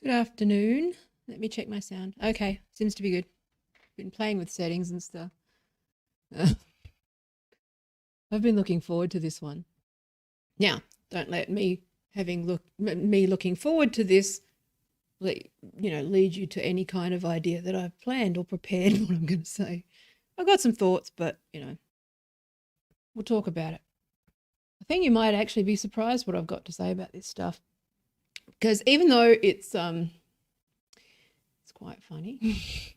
Good afternoon. Let me check my sound. Okay, seems to be good. Been playing with settings and stuff. I've been looking forward to this one. Now, don't let me looking forward to this, lead you to any kind of idea that I've planned or prepared what I'm going to say. I've got some thoughts, but we'll talk about it. I think you might actually be surprised what I've got to say about this stuff. Because even though it's quite funny, it's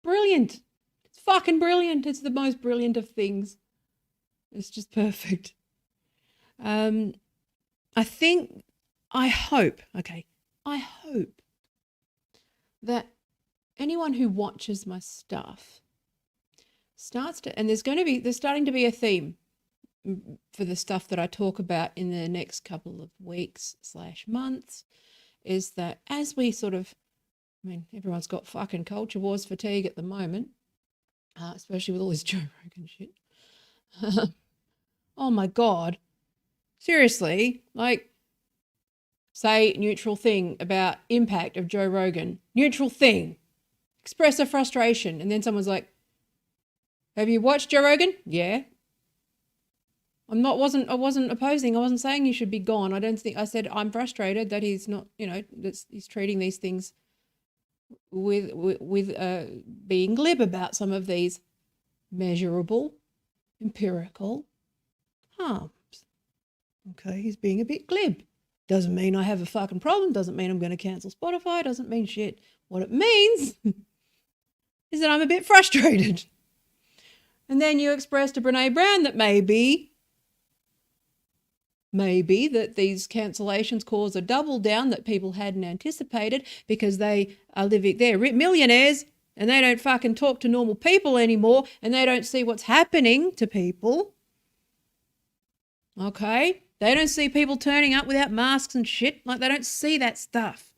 brilliant. It's fucking brilliant. It's the most brilliant of things. It's just perfect. I hope that anyone who watches my stuff starts to, and there's starting to be a theme for the stuff that I talk about in the next couple of weeks / months, is that as we sort of, everyone's got fucking culture wars fatigue at the moment, especially with all this Joe Rogan shit. Oh my God. Seriously, say neutral thing about impact of Joe Rogan. Neutral thing. Express a frustration. And then someone's like, have you watched Joe Rogan? Yeah. I wasn't opposing. I wasn't saying he should be gone. I said I'm frustrated that he's not, that he's treating these things with being glib about some of these measurable, empirical harms. Okay, he's being a bit glib. Doesn't mean I have a fucking problem. Doesn't mean I'm going to cancel Spotify. Doesn't mean shit. What it means is that I'm a bit frustrated. And then you expressed to Brene Brown that maybe that these cancellations cause a double down that people hadn't anticipated because they're millionaires and they don't fucking talk to normal people anymore and they don't see what's happening to people. Okay? They don't see people turning up without masks and shit. They don't see that stuff.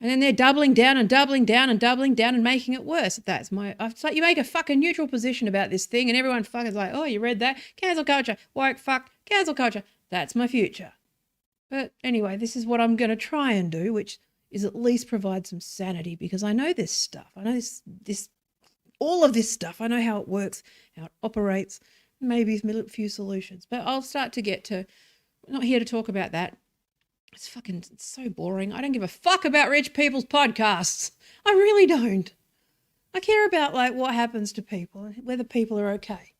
And then they're doubling down and doubling down and doubling down and making it worse. It's like you make a fucking neutral position about this thing and everyone fucking like, oh, you read that? Cancel culture. Woke, fuck, cancel culture. That's my future. But anyway, this is what I'm going to try and do, which is at least provide some sanity, because I know this stuff. I know all of this stuff. I know how it works, how it operates, maybe a few solutions. But I'll start to get to, I'm not here to talk about that. It's so boring. I don't give a fuck about rich people's podcasts. I really don't. I care about like what happens to people, whether people are okay.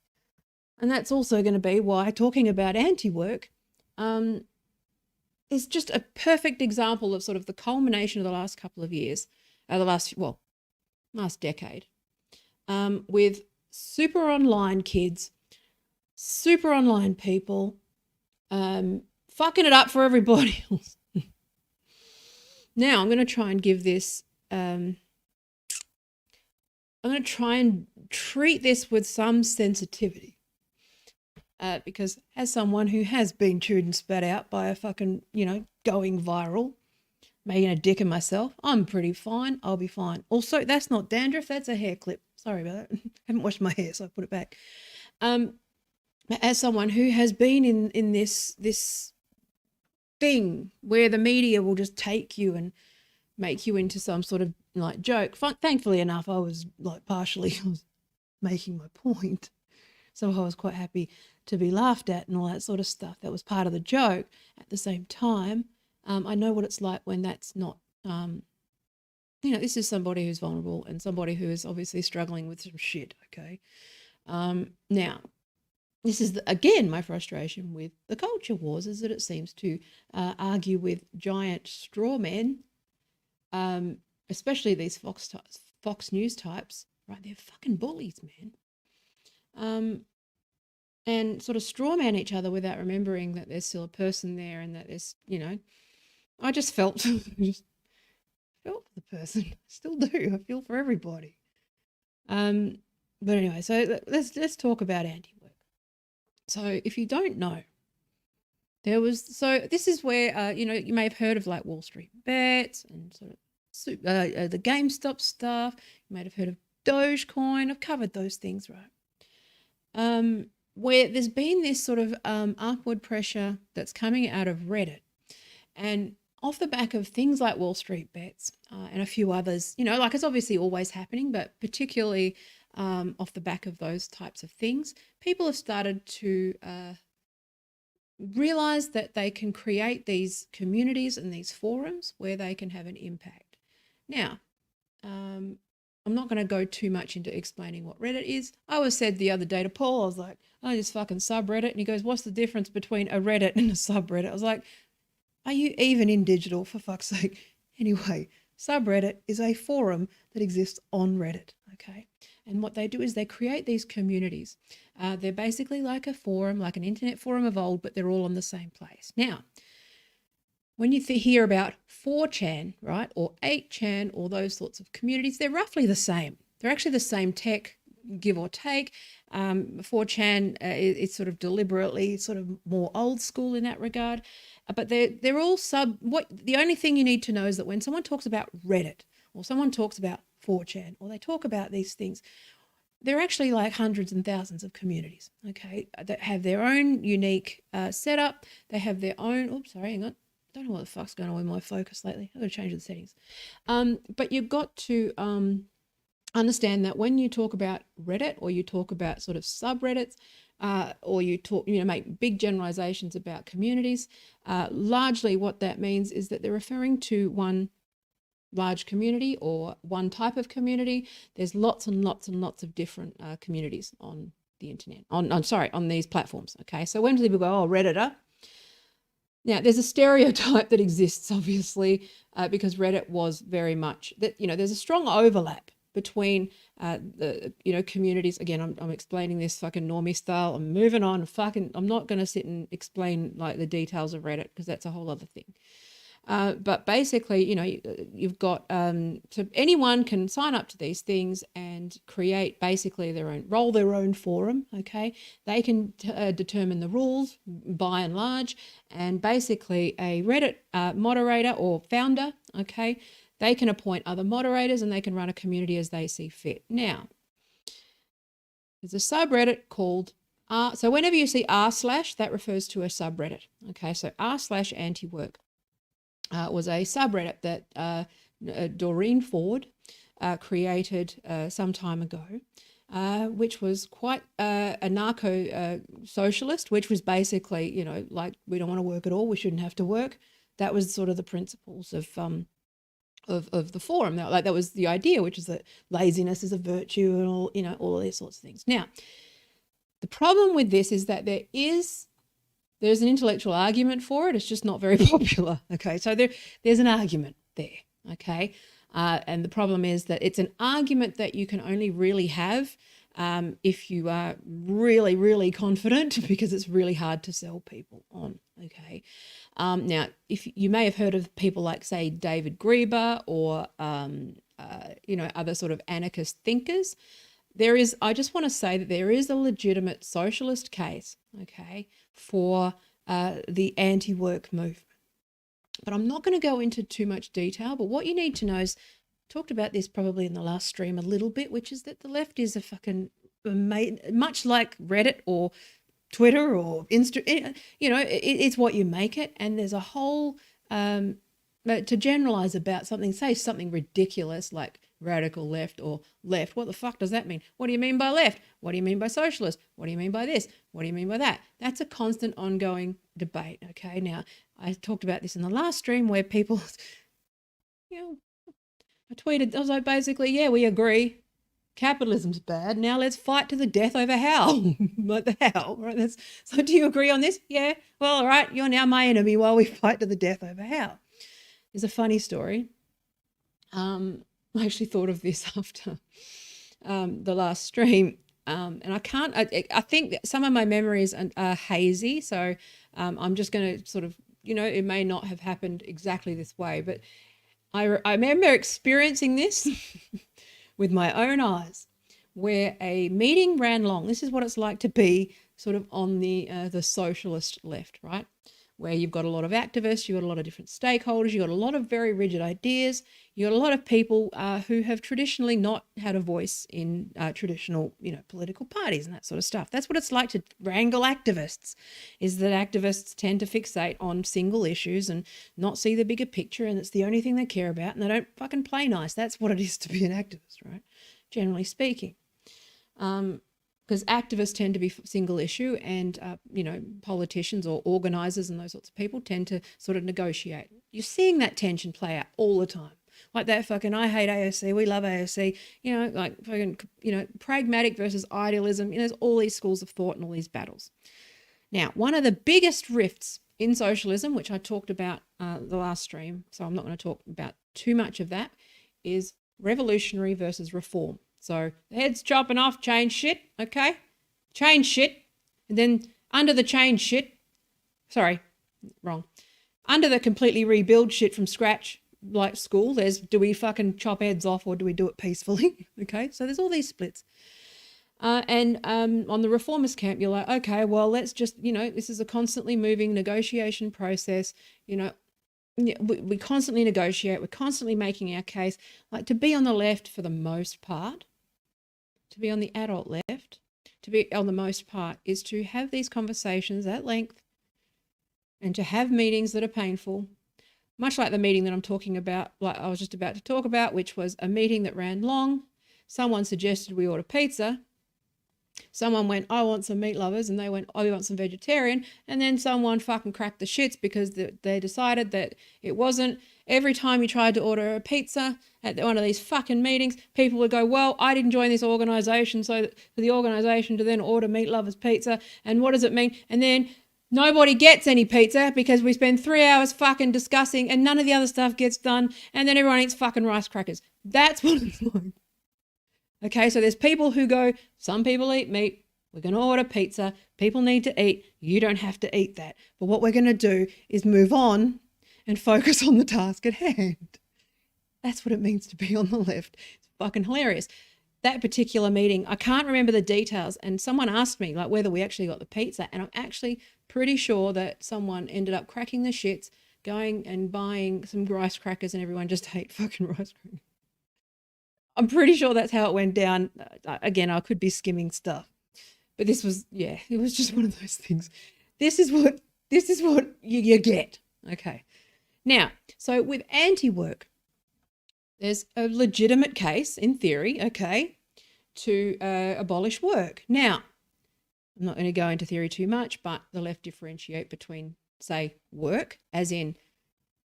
And that's also going to be why talking about Antiwork is just a perfect example of sort of the culmination of the last couple of years, last decade, with super online kids, super online people, fucking it up for everybody else. Now I'm going to try and give this, I'm going to try and treat this with some sensitivity. Because as someone who has been chewed and spat out by a fucking, going viral, making a dick of myself, I'm pretty fine. I'll be fine. Also, that's not dandruff. That's a hair clip. Sorry about that. I haven't washed my hair, so I put it back. As someone who has been in this thing where the media will just take you and make you into some sort of like joke. Thankfully enough, I was making my point. So I was quite happy to be laughed at and all that sort of stuff. That was part of the joke. At the same time, I know what it's like when that's not, this is somebody who's vulnerable and somebody who is obviously struggling with some shit, okay? Now, this is, again, my frustration with the culture wars, is that it seems to argue with giant straw men, especially these Fox News types, right? They're fucking bullies, man. And sort of straw man each other without remembering that there's still a person there and that there's, I just felt, felt for the person. I still do. I feel for everybody. But anyway, so let's talk about Antiwork. So if you don't know, this is where, you may have heard of like Wall Street bets and sort of the GameStop stuff. You might have heard of Dogecoin. I've covered those things, right? Where there's been this sort of upward pressure that's coming out of Reddit. And off the back of things like Wall Street bets and a few others, like it's obviously always happening, but particularly off the back of those types of things, people have started to realize that they can create these communities and these forums where they can have an impact. Now, I'm not going to go too much into explaining what Reddit is. I was said the other day to Paul, I was like, oh, this fucking subreddit. And he goes, what's the difference between a Reddit and a subreddit? I was like, are you even in digital, for fuck's sake? Anyway, subreddit is a forum that exists on Reddit, okay? And what they do is they create these communities. They're basically like a forum, like an internet forum of old, but they're all on the same place. Now, when you hear about 4chan, right, or 8chan, or those sorts of communities, they're roughly the same. They're actually the same tech, give or take. 4chan is sort of deliberately sort of more old school in that regard. But they're all the only thing you need to know is that when someone talks about Reddit or someone talks about 4chan or they talk about these things, they're actually like hundreds and thousands of communities, okay, that have their own unique setup. They have their own, hang on. Don't know what the fuck's going on with my focus lately. I've got to change the settings. But you've got to understand that when you talk about Reddit or you talk about sort of subreddits or you talk, make big generalizations about communities, largely what that means is that they're referring to one large community or one type of community. There's lots and lots and lots of different communities on the internet, on these platforms. Okay, so when people go, oh, Redditor. Now, there's a stereotype that exists, obviously, because Reddit was very much that, there's a strong overlap between the, communities. Again, I'm explaining this fucking normie style. I'm moving on. I'm not going to sit and explain like the details of Reddit because that's a whole other thing. But basically, you've got, so anyone can sign up to these things and create basically their own forum, okay? They can determine the rules by and large, and basically a Reddit moderator or founder, okay, They can appoint other moderators and they can run a community as they see fit. Now, there's a subreddit called so whenever you see r/, that refers to a subreddit. Okay, so r/Antiwork was a subreddit that Doreen Ford created some time ago, which was quite anarcho-socialist, which was basically, you know, like, we don't want to work at all, we shouldn't have to work. That was sort of the principles of the forum. Like, that was the idea, which is that laziness is a virtue and all, you know, all of these sorts of things. Now, the problem with this is that there's an intellectual argument for it. It's just not very popular. Okay, so there's an argument there. Okay, and the problem is that it's an argument that you can only really have if you are really, really confident, because it's really hard to sell people on. Okay, now, if you may have heard of people like, say, David Grieber or you know, other sort of anarchist thinkers. I just want to say that there is a legitimate socialist case, okay, for the anti-work movement. But I'm not going to go into too much detail, but what you need to know is, I talked about this probably in the last stream a little bit, which is that the left is a fucking, much like Reddit or Twitter or Insta, you know, it's what you make it. And there's a whole, to generalize about something, say something ridiculous like radical left or left. What the fuck does that mean? What do you mean by left? What do you mean by socialist? What do you mean by this? What do you mean by that? That's a constant ongoing debate. Okay. Now, I talked about this in the last stream where people, you know, I tweeted, I was like, basically, yeah, we agree. Capitalism's bad. Now let's fight to the death over how. What the hell, right? So do you agree on this? Yeah. Well, all right. You're now my enemy while we fight to the death over how. There's a funny story. I actually thought of this after the last stream, and I think that some of my memories are hazy, so I'm just going to sort of, you know, it may not have happened exactly this way, but I remember experiencing this with my own eyes, where a meeting ran long. This is what it's like to be sort of on the socialist left, right? Where you've got a lot of activists, you've got a lot of different stakeholders, you've got a lot of very rigid ideas, you've got a lot of people who have traditionally not had a voice in traditional, you know, political parties and that sort of stuff. That's what it's like to wrangle activists, is that activists tend to fixate on single issues and not see the bigger picture, and it's the only thing they care about, and they don't fucking play nice. That's what it is to be an activist, right? Generally speaking. Because activists tend to be single issue, and, you know, politicians or organisers and those sorts of people tend to sort of negotiate. You're seeing that tension play out all the time. Like that fucking, I hate AOC, we love AOC, you know, like fucking, you know, pragmatic versus idealism. You know, there's all these schools of thought and all these battles. Now, one of the biggest rifts in socialism, which I talked about the last stream, so I'm not going to talk about too much of that, is revolutionary versus reform. So the head's chopping off, change shit, okay? Change shit. And then under the change shit, sorry, wrong. Under the completely rebuild shit from scratch, like school, there's, do we fucking chop heads off or do we do it peacefully? Okay, so there's all these splits. And on the reformist camp, you're like, okay, well, let's just, you know, this is a constantly moving negotiation process, you know, we constantly negotiate, we're constantly making our case. Like, to be on the left for the most part, to be on the adult left, to be on the most part, is to have these conversations at length and to have meetings that are painful, much like the meeting that I'm talking about, like I was just about to talk about, which was a meeting that ran long. Someone suggested we order pizza. Someone went, I want some meat lovers, and they went, I want some vegetarian. And then someone fucking cracked the shits because they decided that it wasn't. Every time you tried to order a pizza at one of these fucking meetings, people would go, well, I didn't join this organisation, so for the organisation to then order meat lovers pizza, and what does it mean? And then nobody gets any pizza because we spend 3 hours fucking discussing and none of the other stuff gets done, and then everyone eats fucking rice crackers. That's what it's like. Okay, so there's people who go, some people eat meat, we're going to order pizza, people need to eat, you don't have to eat that. But what we're going to do is move on and focus on the task at hand. That's what it means to be on the left. It's fucking hilarious. That particular meeting, I can't remember the details, and someone asked me like whether we actually got the pizza, and I'm actually pretty sure that someone ended up cracking the shits going and buying some rice crackers and everyone just ate fucking rice crackers. I'm pretty sure that's how it went down. Again, I could be skimming stuff, but this was, yeah, it was just one of those things. This is what you get. Okay. Now, so with anti-work, there's a legitimate case in theory, okay, to abolish work. Now, I'm not going to go into theory too much, but the left differentiate between, say, work, as in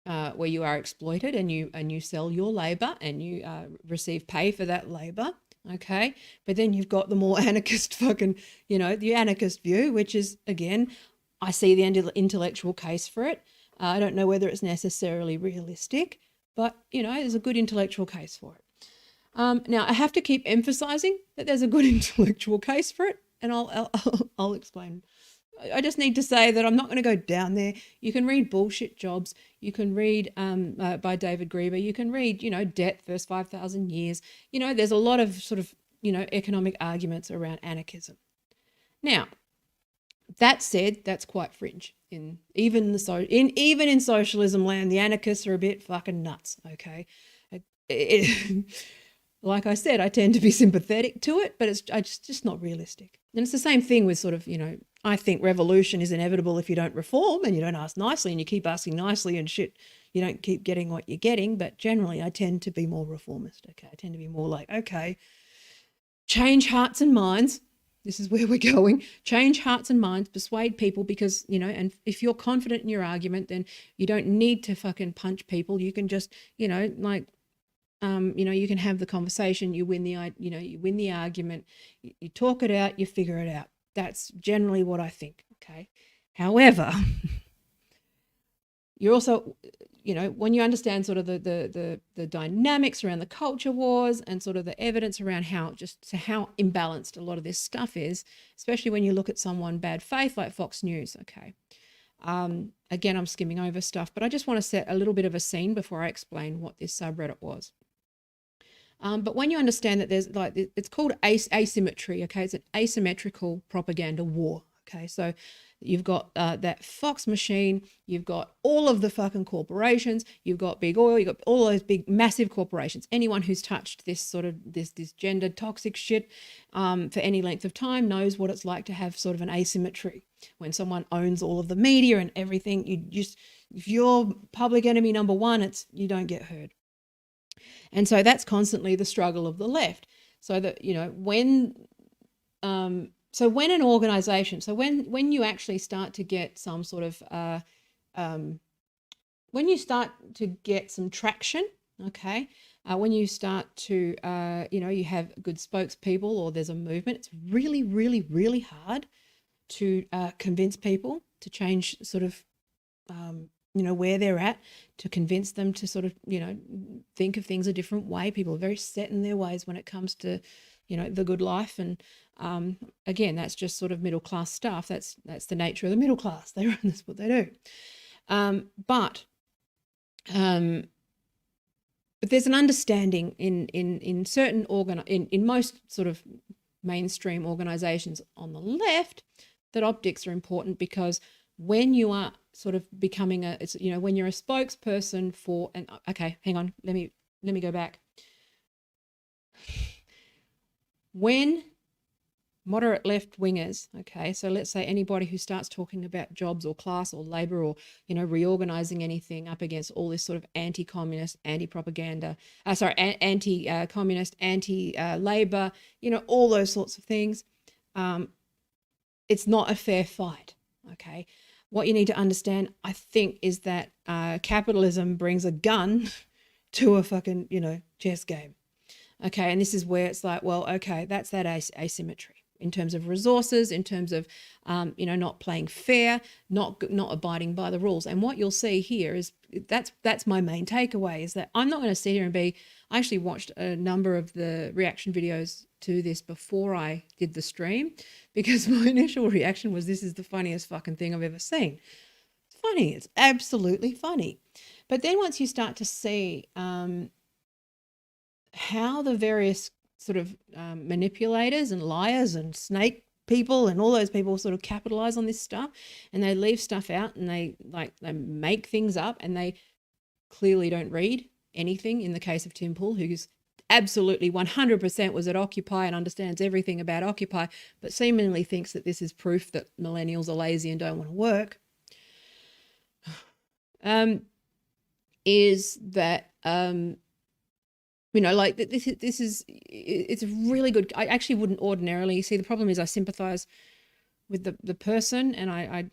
where you are exploited and you sell your labor and you receive pay for that labor, okay? But then you've got the more anarchist fucking, the anarchist view, which is, again, I see the intellectual case for it. I don't know whether it's necessarily realistic, but, there's a good intellectual case for it. Now, I have to keep emphasizing that there's a good intellectual case for it, and I'll explain. I just need to say that I'm not going to go down there. You can read Bullshit Jobs. You can read by David Grieber. You can read, Debt First 5,000 Years. There's a lot of sort of, economic arguments around anarchism. Now, that said, that's quite fringe. Even in socialism land, the anarchists are a bit fucking nuts, okay? Like I said, I tend to be sympathetic to it, but it's just not realistic. And it's the same thing with sort of, I think revolution is inevitable if you don't reform and you don't ask nicely and you keep asking nicely and shit, you don't keep getting what you're getting. But generally, I tend to be more reformist, okay? I tend to be more like, okay, change hearts and minds. This is where we're going. Change hearts and minds, persuade people because, and if you're confident in your argument, then you don't need to fucking punch people. You can just, you can have the conversation, you win the argument, you talk it out, you figure it out. That's generally what I think, okay? However, you're also, when you understand sort of the dynamics around the culture wars and sort of the evidence around how imbalanced a lot of this stuff is, especially when you look at someone bad faith like Fox News, okay? Again, I'm skimming over stuff, but I just want to set a little bit of a scene before I explain what this subreddit was. But when you understand that there's it's called asymmetry, okay? It's an asymmetrical propaganda war, okay? So you've got that Fox machine, you've got all of the fucking corporations, you've got big oil, you've got all those big, massive corporations. Anyone who's touched this sort of, this gendered toxic shit for any length of time knows what it's like to have sort of an asymmetry. When someone owns all of the media and everything, if you're public enemy number one, you don't get heard. And so that's constantly the struggle of the left. So that, when an organization, when you actually start to get some sort of, when you start to get some traction, okay, when you start to, you have good spokespeople or there's a movement, it's really, really, really hard to convince people to change sort of, where they're at, to convince them to sort of, think of things a different way. People are very set in their ways when it comes to, the good life. And again, that's just sort of middle class stuff. That's the nature of the middle class. That's what they do. But there's an understanding in certain in most sort of mainstream organizations on the left that optics are important, because when you are sort of becoming when you're a spokesperson for, and okay, hang on, let me go back. When moderate left wingers, okay, so let's say anybody who starts talking about jobs or class or labor or, reorganizing anything up against all this sort of anti-communist, anti-propaganda, anti-communist, anti-labor, all those sorts of things, it's not a fair fight, okay? What you need to understand, I think, is that capitalism brings a gun to a fucking, chess game. Okay, and this is where it's like, well, okay, that's that asymmetry in terms of resources, in terms of, not playing fair, not abiding by the rules. And what you'll see here is that's my main takeaway, is that I'm not going to sit here and I actually watched a number of the reaction videos to this before I did the stream, because my initial reaction was, this is the funniest fucking thing I've ever seen. It's funny. It's absolutely funny. But then once you start to see how the various sort of manipulators and liars and snake people, and all those people sort of capitalize on this stuff, and they leave stuff out, and they make things up, and they clearly don't read anything. In the case of Tim Pool, who's absolutely 100% was at Occupy and understands everything about Occupy, but seemingly thinks that this is proof that millennials are lazy and don't want to work, is that, like this is, it's really good. I actually wouldn't ordinarily see. The problem is I sympathize with the person, and I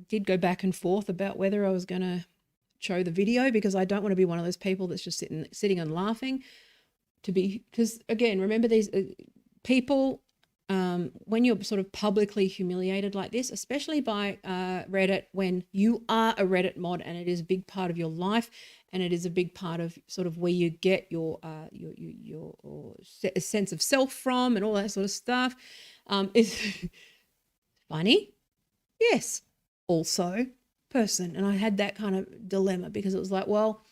did go back and forth about whether I was going to show the video, because I don't want to be one of those people that's just sitting and laughing. Because again, remember these people, when you're sort of publicly humiliated like this, especially by Reddit, when you are a Reddit mod and it is a big part of your life, and it is a big part of sort of where you get your sense of self from, and all that sort of stuff, is funny. Yes, also person. And I had that kind of dilemma, because it was like, well,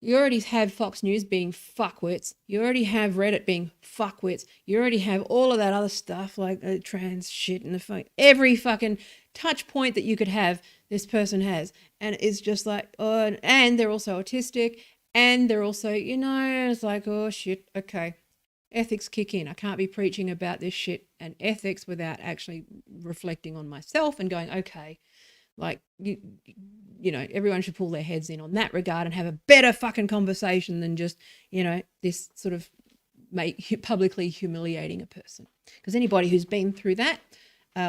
you already have Fox News being fuckwits. You already have Reddit being fuckwits. You already have all of that other stuff, like trans shit and every fucking touch point that you could have, this person has. And it's just like, oh, and they're also autistic, and they're also, it's like, oh shit, okay. Ethics kick in. I can't be preaching about this shit and ethics without actually reflecting on myself and going, okay, like, everyone should pull their heads in on that regard and have a better fucking conversation than just, this sort of publicly humiliating a person. Because anybody who's been through that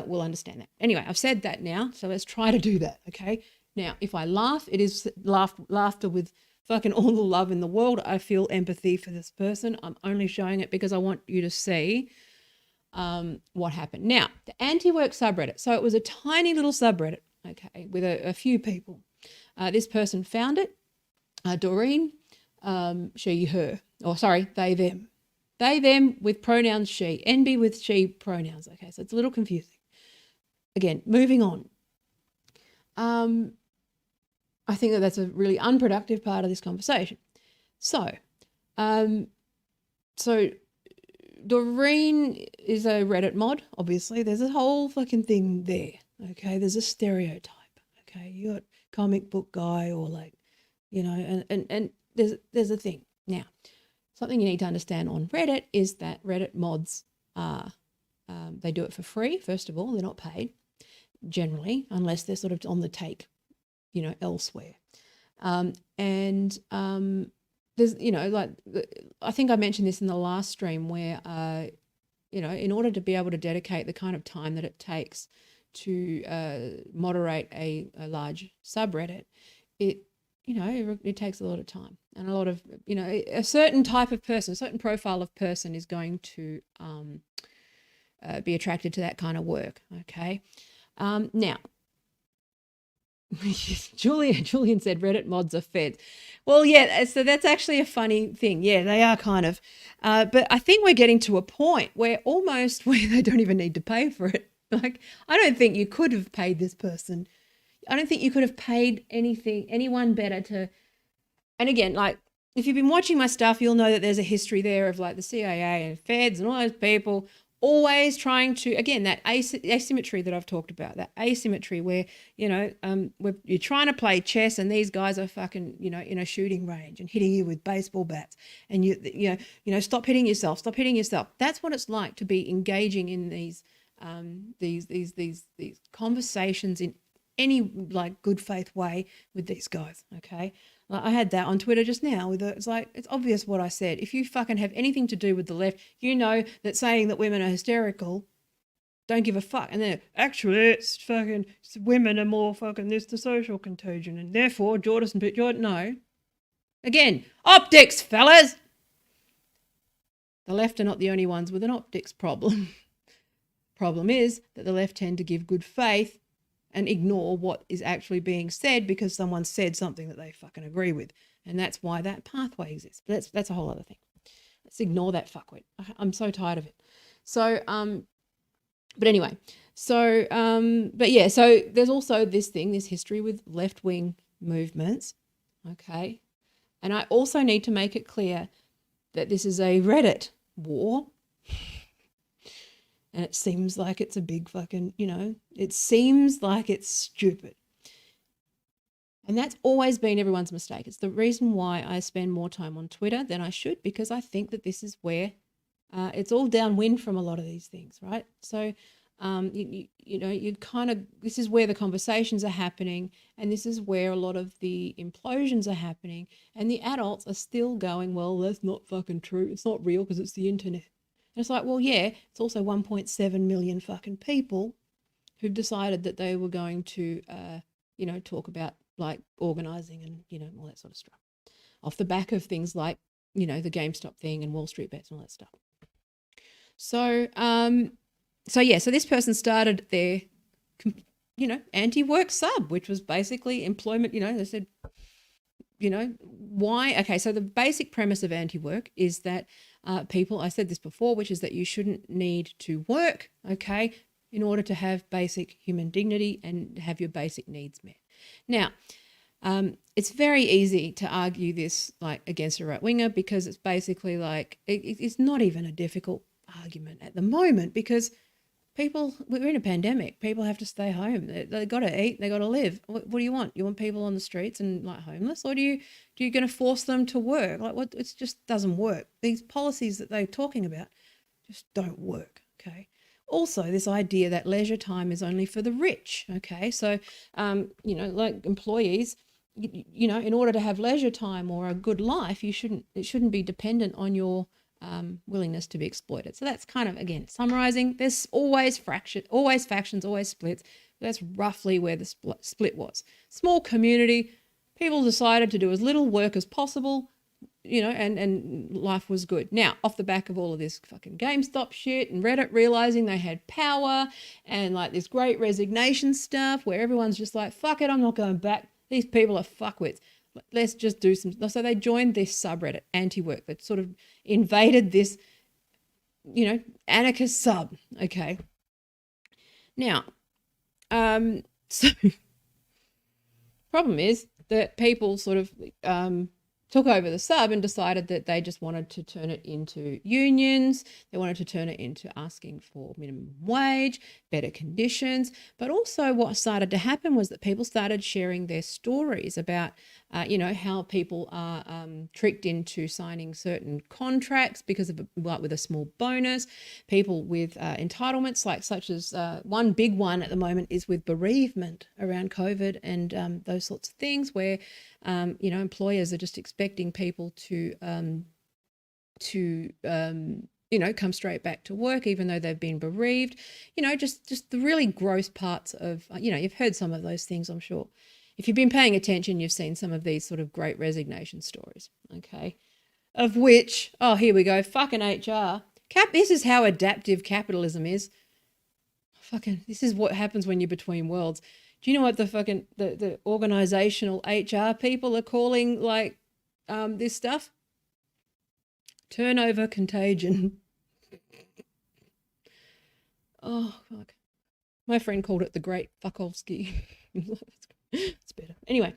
will understand that. Anyway, I've said that now, so let's try to do that, okay? Now, if I laugh, it is laughter with fucking all the love in the world. I feel empathy for this person. I'm only showing it because I want you to see what happened. Now, the Antiwork subreddit. So it was a tiny little subreddit, okay, with a few people. This person found it, Doreen, she, her, or sorry, they, them. They, them with pronouns she, NB with she pronouns. Okay, so it's a little confusing. Again, moving on. I think that that's a really unproductive part of this conversation. So Doreen is a Reddit mod, obviously. There's a whole fucking thing there, okay? There's a stereotype, okay? You got comic book guy, or like, and there's a thing. Now, something you need to understand on Reddit is that Reddit mods are, they do it for free, first of all. They're not paid, generally, unless they're sort of on the take, elsewhere. There's, like, I think I mentioned this in the last stream where, in order to be able to dedicate the kind of time that it takes to moderate a large subreddit, it takes a lot of time, and a lot of, a certain type of person, a certain profile of person is going to be attracted to that kind of work, okay? Now, Julian said Reddit mods are fed. Well, yeah, so that's actually a funny thing. Yeah, they are kind of. But I think we're getting to a point where they don't even need to pay for it. Like, I don't think you could have paid this person. I don't think you could have paid anyone better to. And again, like, if you've been watching my stuff, you'll know that there's a history there of like the CIA and feds and all those people always trying to, again, that asymmetry that I've talked about, that asymmetry where, you're trying to play chess and these guys are fucking, in a shooting range and hitting you with baseball bats, and stop hitting yourself. That's what it's like to be engaging in these conversations in any like good faith way with these guys. Okay. Like, I had that on Twitter just now it's obvious what I said. If you fucking have anything to do with the left, you know that saying that women are hysterical, don't give a fuck. And then actually women are more fucking, there's the social contagion, and therefore Jordan, no. Again, optics, fellas. The left are not the only ones with an optics problem. Problem is that the left tend to give good faith and ignore what is actually being said because someone said something that they fucking agree with. And that's why that pathway exists. But that's a whole other thing. Let's ignore that fuckwit. I'm so tired of it. So, but anyway, so, but yeah, so there's also this history with left-wing movements, okay? And I also need to make it clear that this is a Reddit war. And it seems like it's a big fucking, it seems like it's stupid. And that's always been everyone's mistake. It's the reason why I spend more time on Twitter than I should, because I think that this is where it's all downwind from a lot of these things, right? So, this is where the conversations are happening, and this is where a lot of the implosions are happening, and the adults are still going, well, that's not fucking true. It's not real because it's the internet. And it's like, well, yeah, it's also 1.7 million fucking people who've decided that they were going to, talk about like organizing and, all that sort of stuff off the back of things like, the GameStop thing and Wall Street bets and all that stuff. So, so this person started their, Antiwork sub, which was basically employment, they said, why? Okay, so the basic premise of Antiwork is that people, I said this before, which is that you shouldn't need to work, okay, in order to have basic human dignity and have your basic needs met. Now, it's very easy to argue this like against a right-winger, because it's basically like, it's not even a difficult argument at the moment, because we're in a pandemic. People have to stay home. They got to eat. They got to live. What do you want? You want people on the streets and like homeless, or do you going to force them to work? Like what? It just doesn't work. These policies that they're talking about just don't work. Okay. Also, this idea that leisure time is only for the rich. Okay. So, like employees, in order to have leisure time or a good life, it shouldn't be dependent on your willingness to be exploited. So that's kind of, again, summarizing. There's always factions, always splits. That's roughly where the split was. Small community, people decided to do as little work as possible, and life was good. Now, off the back of all of this fucking GameStop shit and Reddit realizing they had power and like this great resignation stuff where everyone's just like, fuck it, I'm not going back. These people are fuckwits. Let's just do some. So they joined this subreddit, Antiwork, that sort of invaded this, anarchist sub. Okay. Now, so problem is that people sort of took over the sub and decided that they just wanted to turn it into unions. They wanted to turn it into asking for minimum wage, better conditions. But also what started to happen was that people started sharing their stories about, how people are tricked into signing certain contracts because of with a small bonus. People with entitlements, such as one big one at the moment is with bereavement around COVID and those sorts of things where, employers are just expecting people to come straight back to work even though they've been bereaved. Just the really gross parts of, you've heard some of those things, I'm sure. If you've been paying attention, you've seen some of these sort of great resignation stories, okay? Of which, oh, here we go, fucking HR. This is how adaptive capitalism is. This is what happens when you're between worlds. Do you know what the organizational HR people are calling this stuff? Turnover contagion. Oh, fuck. My friend called it the Great Fuckovski. It's better. Anyway,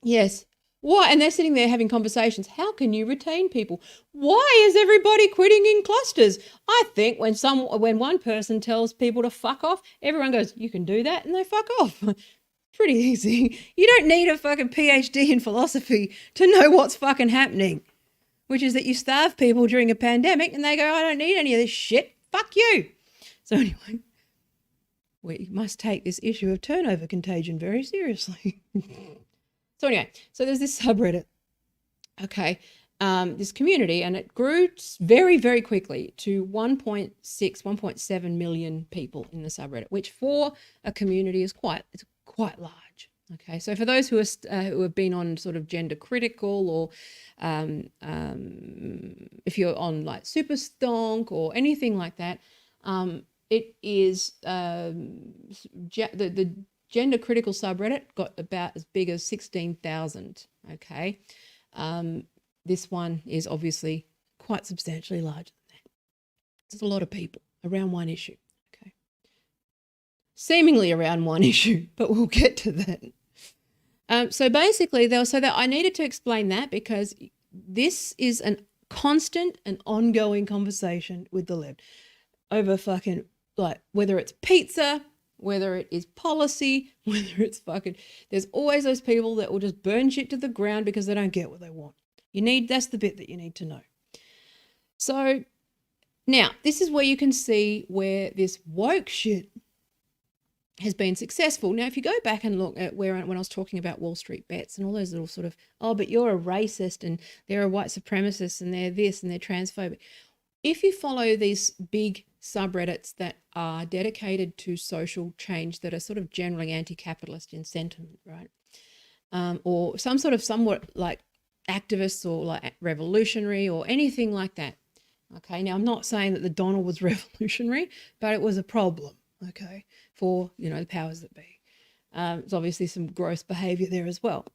yes. Why? And they're sitting there having conversations. How can you retain people? Why is everybody quitting in clusters? I think when one person tells people to fuck off, everyone goes, you can do that, and they fuck off. Pretty easy. You don't need a fucking PhD in philosophy to know what's fucking happening, which is that you starve people during a pandemic and they go, I don't need any of this shit. Fuck you. So anyway, we must take this issue of turnover contagion very seriously. So anyway, so there's this subreddit, okay, this community, and it grew very, very quickly to 1.7 million people in the subreddit, which for a community is quite large. Okay, so for those who have been on sort of gender critical, or if you're on like super stonk or anything like that, it is the gender critical subreddit got about as big as 16,000. Okay, this one is obviously quite substantially larger than that. There's a lot of people around one issue. Okay, seemingly around one issue, but we'll get to that. So basically, I needed to explain that because this is a constant and ongoing conversation with the left over fucking, like, whether it's pizza, whether it is policy, whether it's fucking, there's always those people that will just burn shit to the ground because they don't get what they want. That's the bit that you need to know. So now this is where you can see where this woke shit has been successful. Now, if you go back and look at when I was talking about Wall Street bets and all those little sort of, oh, but you're a racist and they're a white supremacist and they're this and they're transphobic. If you follow these big subreddits that are dedicated to social change, that are sort of generally anti-capitalist in sentiment, right? Or some sort of somewhat like activists or like revolutionary or anything like that. Okay, now I'm not saying that the Donald was revolutionary, but it was a problem, okay, for, the powers that be. There's obviously some gross behaviour there as well.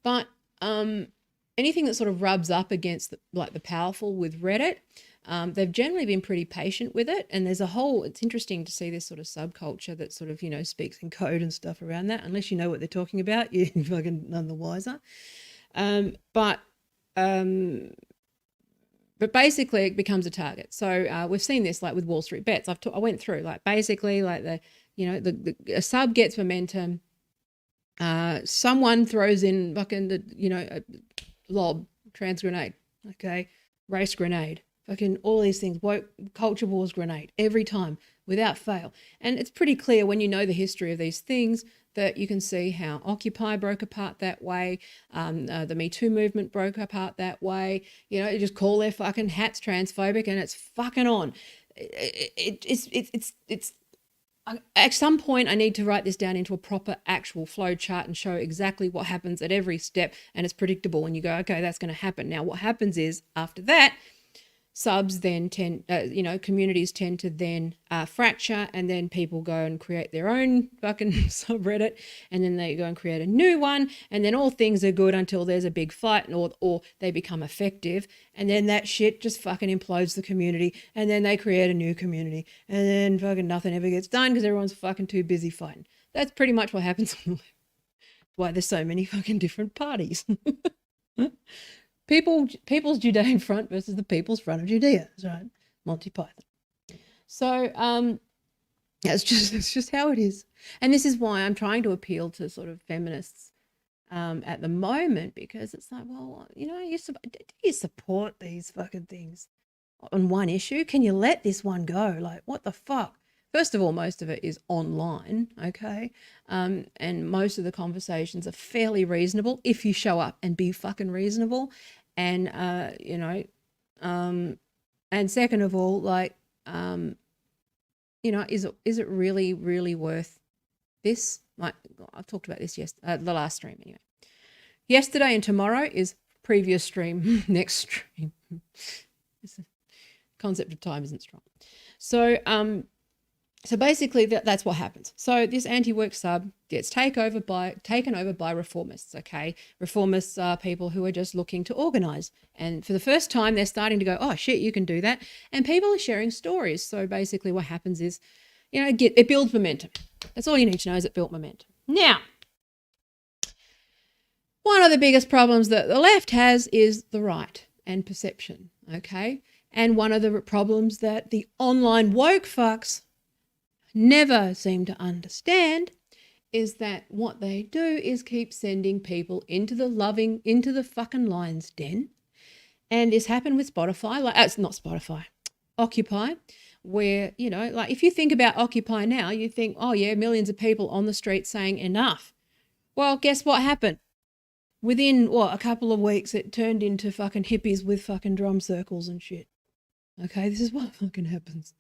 But anything that sort of rubs up against the powerful with Reddit, they've generally been pretty patient with it. And there's it's interesting to see this sort of subculture that sort of, speaks in code and stuff around that. Unless you know what they're talking about, you're fucking none the wiser. But basically it becomes a target. So we've seen this like with Wall Street bets. I went through like basically like a sub gets momentum. Someone throws in fucking a lob, trans grenade, okay, race grenade, fucking all these things, woke culture wars grenade every time without fail. And it's pretty clear when you know the history of these things that you can see how Occupy broke apart that way. The Me Too movement broke apart that way. You just call their fucking hats transphobic and it's fucking on. It's at some point I need to write this down into a proper actual flow chart and show exactly what happens at every step, and it's predictable and you go, okay, that's going to happen. Now what happens is after that, subs then communities tend to then fracture, and then people go and create their own fucking subreddit, and then they go and create a new one, and then all things are good until there's a big fight or they become effective, and then that shit just fucking implodes the community, and then they create a new community, and then fucking nothing ever gets done because everyone's fucking too busy fighting. That's pretty much what happens on the left. Why there's so many fucking different parties. People's Judean Front versus the People's Front of Judea. That's right, Monty Python. So that's just how it is. And this is why I'm trying to appeal to sort of feminists at the moment, because it's like, well, do you support these fucking things on one issue? Can you let this one go? Like, what the fuck? First of all, most of it is online, okay? And most of the conversations are fairly reasonable if you show up and be fucking reasonable. And, and second of all, like, is it really, really worth this? Like, I've talked about this the last stream anyway. Yesterday and tomorrow is previous stream, next stream. The concept of time isn't strong. So basically that's what happens. So this Antiwork sub gets taken over by reformists, okay? Reformists are people who are just looking to organize. And for the first time, they're starting to go, oh, shit, you can do that. And people are sharing stories. So basically what happens is, it builds momentum. That's all you need to know, is it built momentum. Now, one of the biggest problems that the left has is the right and perception, okay? And one of the problems that the online woke fucks never seem to understand is that what they do is keep sending people into the fucking lion's den. And this happened with Spotify, Occupy, where, like if you think about Occupy now, you think, oh yeah, millions of people on the street saying enough. Well, guess what happened? Within, a couple of weeks, it turned into fucking hippies with fucking drum circles and shit. Okay, this is what fucking happens.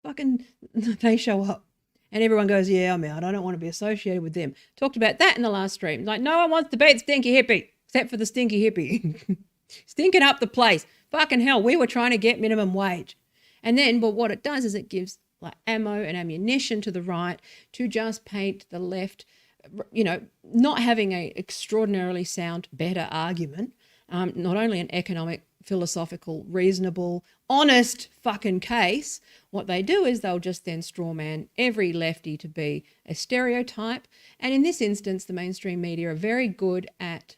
Fucking, they show up. And everyone goes, yeah, I'm out. I don't want to be associated with them. Talked about that in the last stream. Like, no one wants to be the stinky hippie, except for the stinky hippie. Stinking up the place. Fucking hell, we were trying to get minimum wage. And then, but what it does is it gives like ammo and ammunition to the right to just paint the left, not having an extraordinarily sound, better argument, not only an economic, philosophical, reasonable, honest fucking case. What they do is they'll just then strawman every lefty to be a stereotype. And in this instance, the mainstream media are very good at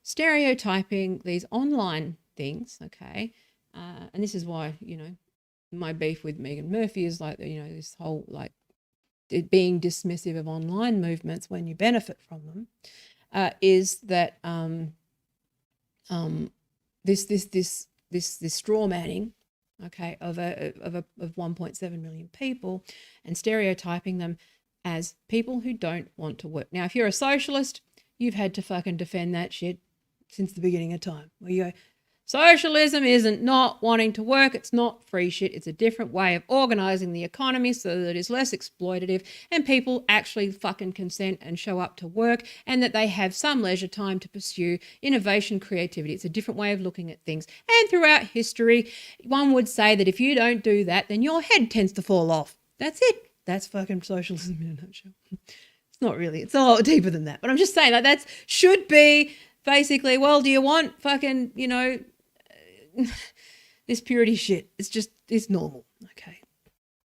stereotyping these online things, okay? And this is why, you know, my beef with Megan Murphy is like, you know, this whole like it being dismissive of online movements when you benefit from them, is that this straw manning, okay, of 1.7 million people and stereotyping them as people who don't want to work. Now, if you're a socialist, you've had to fucking defend that shit since the beginning of time, where you go, socialism isn't not wanting to work. It's not free shit. It's a different way of organizing the economy so that it's less exploitative and people actually fucking consent and show up to work and that they have some leisure time to pursue innovation, creativity. It's a different way of looking at things. And throughout history, one would say that if you don't do that, then your head tends to fall off. That's it. That's fucking socialism in a nutshell. It's not really. It's a lot deeper than that. But I'm just saying, like, that should be basically, well, do you want fucking, you know, this purity shit? It's normal. Okay.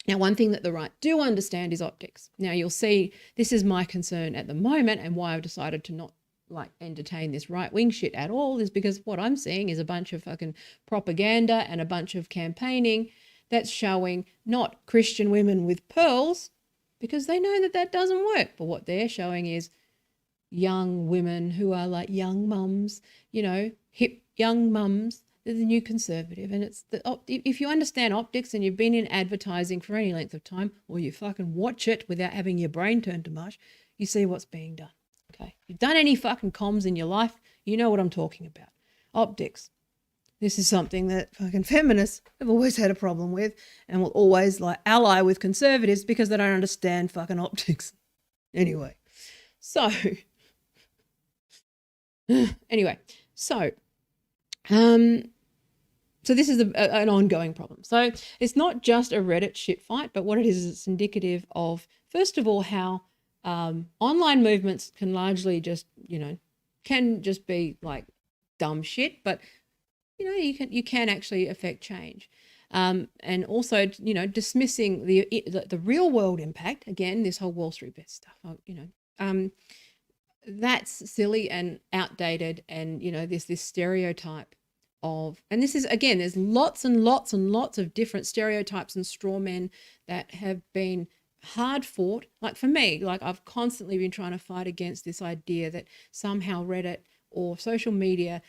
Now, one thing that the right do understand is optics. Now, you'll see this is my concern at the moment, and why I've decided to not like entertain this right-wing shit at all is because what I'm seeing is a bunch of fucking propaganda and a bunch of campaigning that's showing not Christian women with pearls, because they know that that doesn't work. But what they're showing is young women who are like young mums, you know, hip young mums. They're the new conservative. And it's if you understand optics and you've been in advertising for any length of time, or you fucking watch it without having your brain turned to mush, you see what's being done. Okay. If you've done any fucking comms in your life, you know what I'm talking about. Optics. This is something that fucking feminists have always had a problem with and will always like ally with conservatives because they don't understand fucking optics. Anyway. So this is an ongoing problem. So it's not just a Reddit shit fight, but what it is it's indicative of, first of all, how online movements can largely just, you know, can just be like dumb shit, but, you know, you can actually affect change. And also, you know, dismissing the real world impact, again, this whole Wall Street bet stuff, you know, that's silly and outdated, and, you know, this stereotype of, and this is, again, there's lots and lots and lots of different stereotypes and straw men that have been hard fought. Like for me, like I've constantly been trying to fight against this idea that somehow Reddit or social media,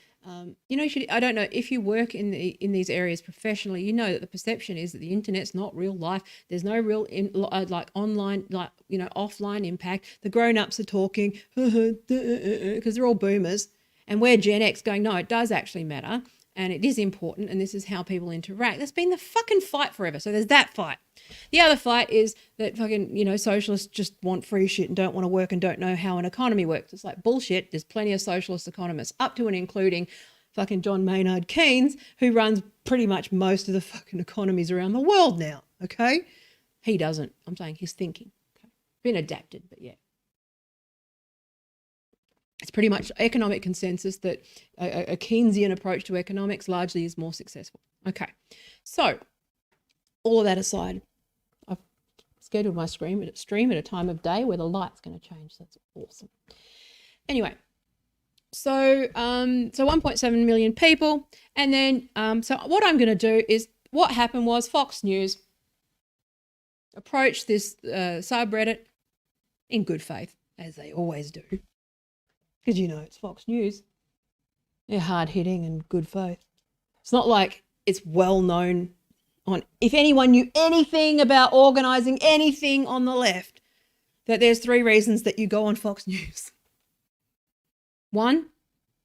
you know, I don't know, if you work in these areas professionally, you know that the perception is that the internet's not real life. There's no real like online, like, you know, offline impact. The grown-ups are talking because they're all boomers, and we're Gen X going, no, it does actually matter. And it is important, and this is how people interact. That's been the fucking fight forever. So there's that fight. The other fight is that fucking, you know, socialists just want free shit and don't want to work and don't know how an economy works. It's like bullshit. There's plenty of socialist economists, up to and including fucking John Maynard Keynes, who runs pretty much most of the fucking economies around the world now, okay? He doesn't. I'm saying his thinking. Okay? Been adapted, but yeah. It's pretty much economic consensus that a Keynesian approach to economics largely is more successful. Okay, so all of that aside, I've scheduled my stream at a time of day where the light's going to change. So that's awesome. Anyway, so 1.7 million people, and then so what I'm going to do is, what happened was Fox News approached this subreddit in good faith, as they always do. Because, you know, it's Fox News. They're hard-hitting and good faith. It's not like it's well known on, if anyone knew anything about organising anything on the left, that there's 3 reasons that you go on Fox News. 1,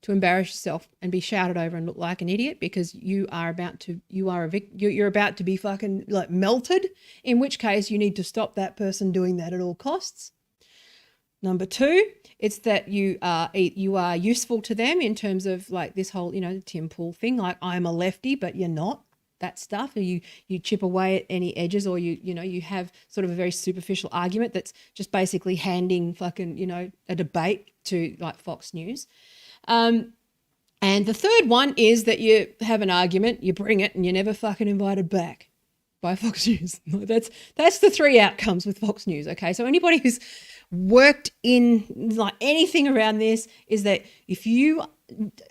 to embarrass yourself and be shouted over and look like an idiot because you're about to be fucking like melted, in which case you need to stop that person doing that at all costs. Number 2, it's that you are useful to them in terms of like this whole, you know, Tim Pool thing, like I'm a lefty, but you're not, that stuff. Or you chip away at any edges, or you have sort of a very superficial argument that's just basically handing fucking, you know, a debate to like Fox News. And the third one is that you have an argument, you bring it, and you're never fucking invited back by Fox News. That's the 3 outcomes with Fox News, okay? So anybody who's worked in like anything around this is that if you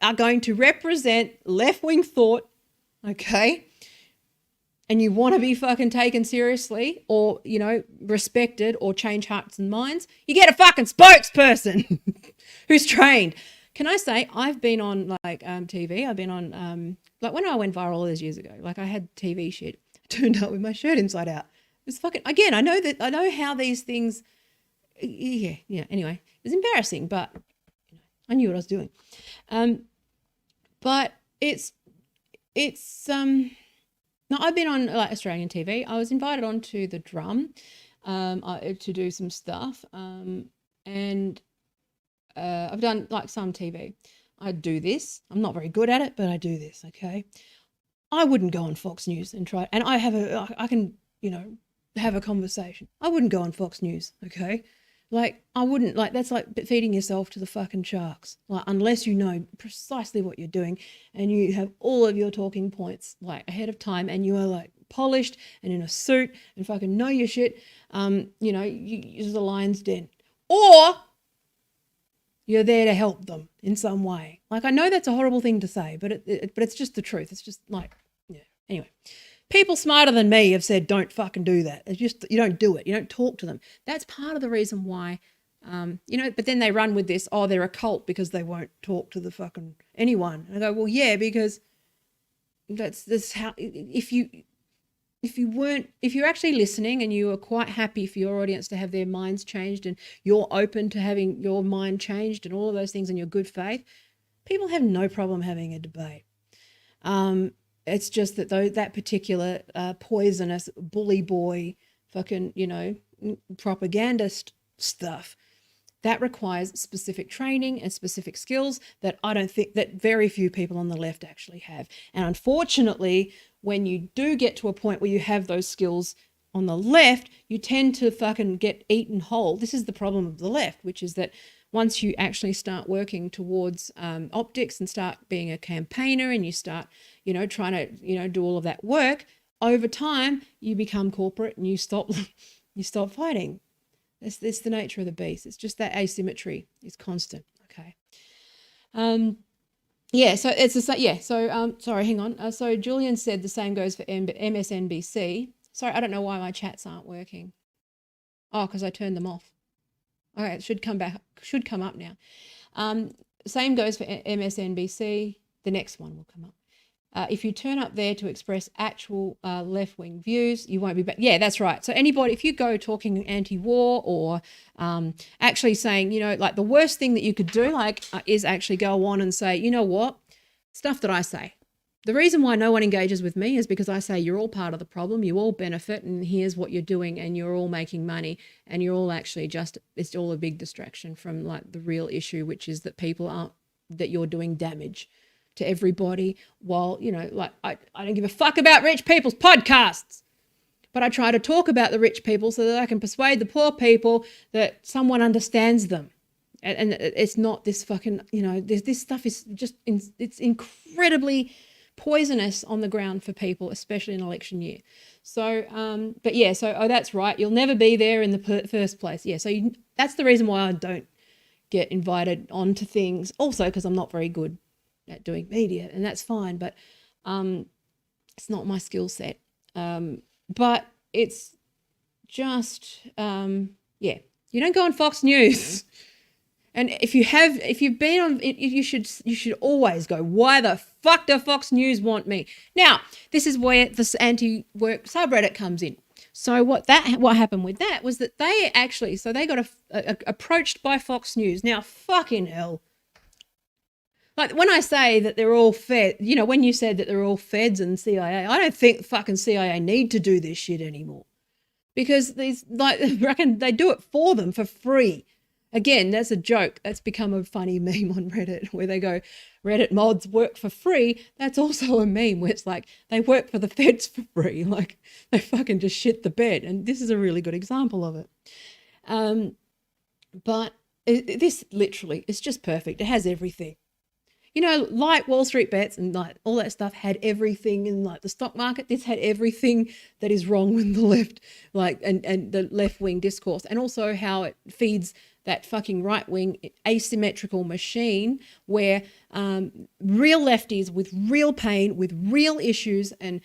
are going to represent left-wing thought, okay, and you want to be fucking taken seriously or, you know, respected or change hearts and minds, you get a fucking spokesperson who's trained. Can I say, I've been on like TV. I've been on, like when I went viral all those years ago, like I had TV shit. I turned up with my shirt inside out. It was fucking, again, I know how these things, yeah. Anyway, it was embarrassing, but I knew what I was doing. But it's no, I've been on like Australian TV. I was invited onto the Drum to do some stuff, and I've done like some TV. I do this. I'm not very good at it, but I do this. Okay, I wouldn't go on Fox News and try. And I can, you know, have a conversation. I wouldn't go on Fox News. Okay. Like, I wouldn't, like, that's like feeding yourself to the fucking sharks. Like, unless you know precisely what you're doing and you have all of your talking points, like, ahead of time and you are, like, polished and in a suit and fucking know your shit, you know, you use the lion's den. Or you're there to help them in some way. Like, I know that's a horrible thing to say, but it's just the truth. It's just, like, yeah. Anyway. People smarter than me have said, don't fucking do that. It's just, you don't do it. You don't talk to them. That's part of the reason why, you know, but then they run with this, oh, they're a cult because they won't talk to the fucking anyone. And I go, well, yeah, because that's how, if you're actually listening and you are quite happy for your audience to have their minds changed and you're open to having your mind changed and all of those things in your good faith, people have no problem having a debate. It's just that that particular poisonous bully boy fucking, you know, propagandist stuff, that requires specific training and specific skills that I don't think that very few people on the left actually have. And unfortunately, when you do get to a point where you have those skills on the left, you tend to fucking get eaten whole. This is the problem of the left, which is that once you actually start working towards optics and start being a campaigner and you start, you know, trying to, you know, do all of that work, over time you become corporate and you stop fighting. That's the nature of the beast. It's just that asymmetry is constant. Okay. Yeah. So it's sorry, hang on. So Julian said the same goes for MSNBC. Sorry, I don't know why my chats aren't working. Oh, because I turned them off. Okay, it should come up now. Same goes for MSNBC. The next one will come up. If you turn up there to express actual left-wing views, you won't be back. Yeah, that's right. So anybody, if you go talking anti-war or actually saying, you know, like the worst thing that you could do, like, is actually go on and say, you know what, stuff that I say. The reason why no one engages with me is because I say you're all part of the problem, you all benefit, and here's what you're doing, and you're all making money, and you're all actually just, it's all a big distraction from like the real issue, which is that people aren't, that you're doing damage to everybody while, you know, like I don't give a fuck about rich people's podcasts, but I try to talk about the rich people so that I can persuade the poor people that someone understands them. And it's not this fucking, you know, this stuff is just, it's incredibly poisonous on the ground for people, especially in election year. So, but yeah, so, that's right. You'll never be there in the first place. Yeah. So that's the reason why I don't get invited onto things. Also, because I'm not very good at doing media, and that's fine, but it's not my skill set. But it's just, yeah, you don't go on Fox News. And if you've been on, you should always go, why the fuck do Fox News want me? Now, this is where this Antiwork subreddit comes in. So what happened with that was that they actually, so they got approached by Fox News. Now, fucking hell. Like when I say that they're all fed, you know, when you said that they're all feds and CIA, I don't think the fucking CIA need to do this shit anymore. Because these, like, I reckon they do it for them for free. Again, that's a joke. That's become a funny meme on Reddit where they go, Reddit mods work for free. That's also a meme where it's like they work for the feds for free. Like they fucking just shit the bed. And this is a really good example of it. But this literally, it's just perfect. It has everything. You know, like Wall Street Bets and like all that stuff had everything in like the stock market. This had everything that is wrong with the left, like and the left wing discourse, and also how it feeds that fucking right-wing asymmetrical machine where real lefties with real pain, with real issues and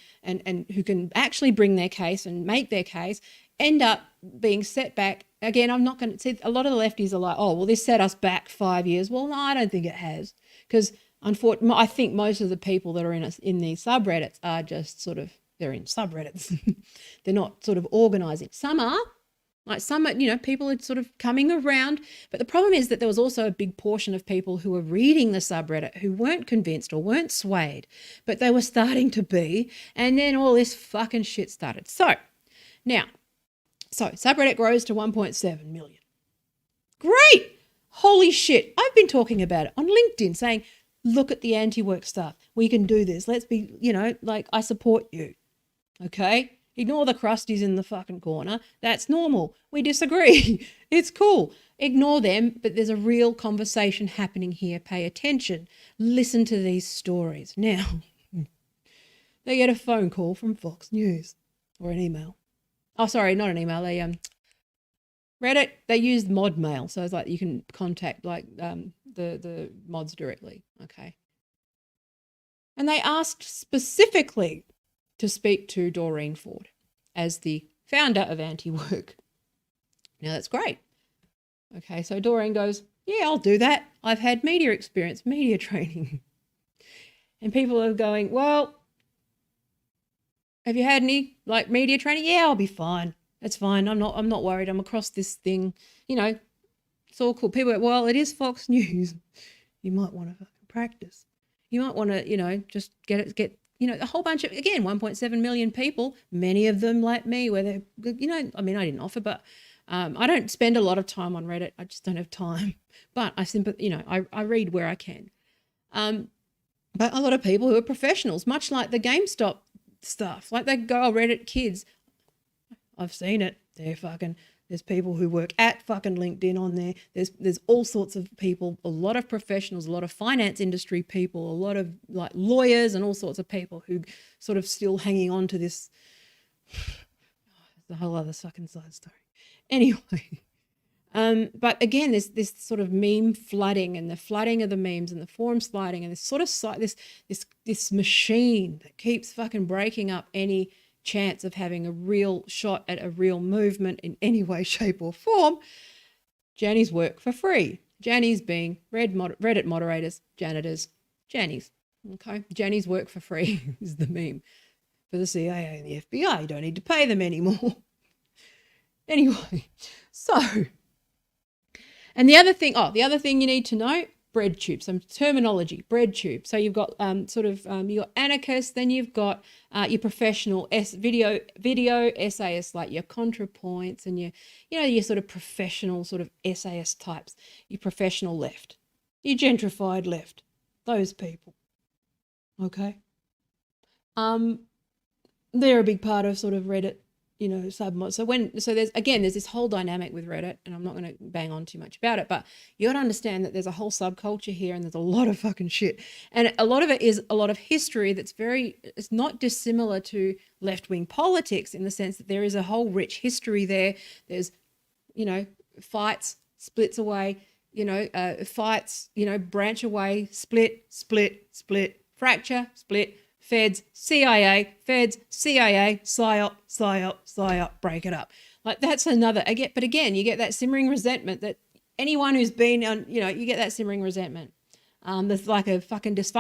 who can actually bring their case and make their case end up being set back. Again, I'm not going to say, a lot of the lefties are like, oh, well, this set us back 5 years. Well, no, I don't think it has, because unfortunately, I think most of the people that are in these subreddits are just sort of, they're in subreddits. They're not sort of organising. Some are. Like some, people are sort of coming around. But the problem is that there was also a big portion of people who were reading the subreddit who weren't convinced or weren't swayed, but they were starting to be. And then all this fucking shit started. So subreddit grows to 1.7 million. Great. Holy shit. I've been talking about it on LinkedIn saying, look at the Antiwork stuff. We can do this. Let's be, I support you. Okay? Ignore the crusties in the fucking corner. That's normal. We disagree. It's cool. Ignore them, but there's a real conversation happening here. Pay attention. Listen to these stories. Now, they get a phone call from Fox News or an email. Oh, sorry, not an email. Reddit, they use mod mail. So it's like you can contact the mods directly. Okay. And they asked specifically to speak to Doreen Ford as the founder of Antiwork. Now that's great. Okay, so Doreen goes, yeah, I'll do that. I've had media experience, media training. And people are going, well, have you had any media training? Yeah, I'll be fine. That's fine. I'm not worried. I'm across this thing. It's all cool. People are, well, it is Fox News. You might want to fucking practice. You might want to, just get a whole bunch of, again, 1.7 million people, many of them like me, where they're, I didn't offer, but I don't spend a lot of time on Reddit. I just don't have time. But I read where I can. But a lot of people who are professionals, much like the GameStop stuff, like they go, Reddit kids. I've seen it. There's people who work at fucking LinkedIn on there. There's all sorts of people, a lot of professionals, a lot of finance industry people, a lot of lawyers and all sorts of people who sort of still hanging on to this. The whole other fucking side story. Anyway, but again, there's this sort of meme flooding and the flooding of the memes and the forum sliding and this sort of this machine that keeps fucking breaking up any chance of having a real shot at a real movement in any way, shape or form. Jannies work for free. Jannies being Reddit moderators, janitors, Jannies. Okay, Jannies work for free is the meme for the CIA and the FBI. You don't need to pay them anymore. Anyway, so, and the other thing you need to know, bread tube, some terminology, bread tube. So you've got your anarchists, then you've got your professional video essayists, like your ContraPoints and your sort of professional sort of essayist types, your professional left, your gentrified left, those people. Okay. They're a big part of sort of Reddit, submod. So there's this whole dynamic with Reddit, and I'm not going to bang on too much about it, but you got to understand that there's a whole subculture here and there's a lot of fucking shit. And a lot of it is a lot of history it's not dissimilar to left-wing politics in the sense that there is a whole rich history there. There's, fights, splits away, fights, branch away, split, fracture, split, Feds, CIA, PSYOP, break it up. Like that's another, but again, you get that simmering resentment that anyone who's been on, you get that simmering resentment. There's like a fucking biggest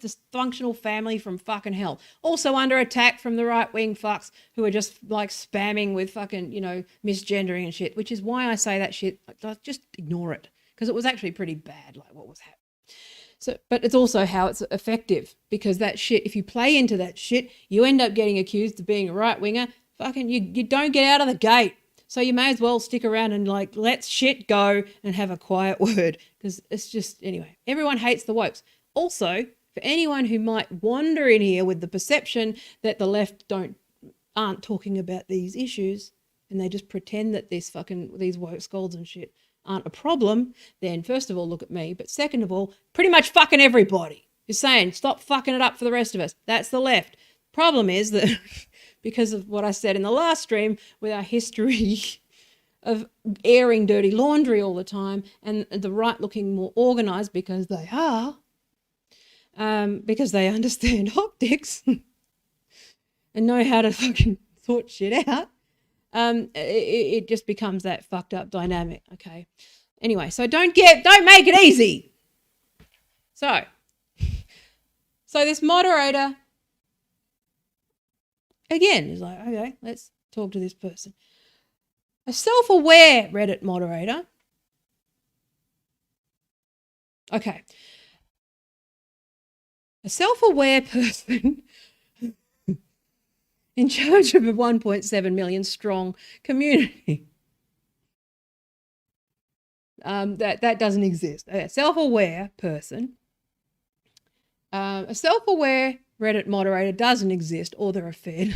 dysfunctional family from fucking hell. Also under attack from the right-wing fucks who are just like spamming with fucking, misgendering and shit, which is why I say that shit, just ignore it. Because it was actually pretty bad, like what was happening. So, but it's also how it's effective, because that shit, if you play into that shit, you end up getting accused of being a right winger. Fucking, you don't get out of the gate. So you may as well stick around and let shit go and have a quiet word, because it's just, anyway, everyone hates the wokes. Also, for anyone who might wander in here with the perception that the left aren't talking about these issues and they just pretend that these woke scolds and shit aren't a problem, then first of all, look at me. But second of all, pretty much fucking everybody is saying, stop fucking it up for the rest of us. That's the left. Problem is that because of what I said in the last stream with our history of airing dirty laundry all the time, and the right looking more organized because they are, because they understand optics and know how to fucking sort shit out. It just becomes that fucked up dynamic. Okay. Anyway, so don't make it easy. So this moderator, again, is like, okay, let's talk to this person. A self-aware Reddit moderator. Okay. A self-aware person in charge of a 1.7 million strong community. That doesn't exist. A self-aware person. A self-aware Reddit moderator doesn't exist, or they're a fed.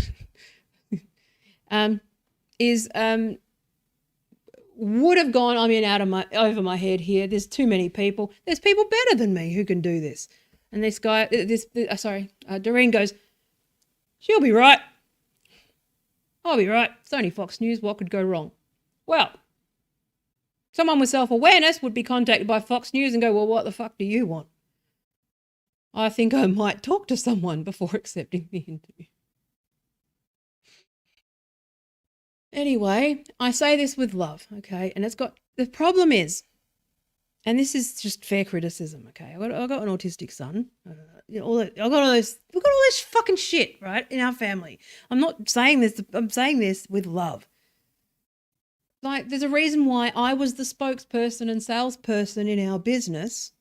Would have gone, I mean, over my head here. There's too many people. There's people better than me who can do this. And this guy, Doreen goes, she'll be right. I'll be right. It's only Fox News. What could go wrong? Well, someone with self-awareness would be contacted by Fox News and go, well, what the fuck do you want? I think I might talk to someone before accepting the interview. Anyway, I say this with love, okay? And the problem is, and this is just fair criticism, okay? I've got an autistic son. We've got all this fucking shit, right, in our family. I'm not saying this, I'm saying this with love. Like, there's a reason why I was the spokesperson and salesperson in our business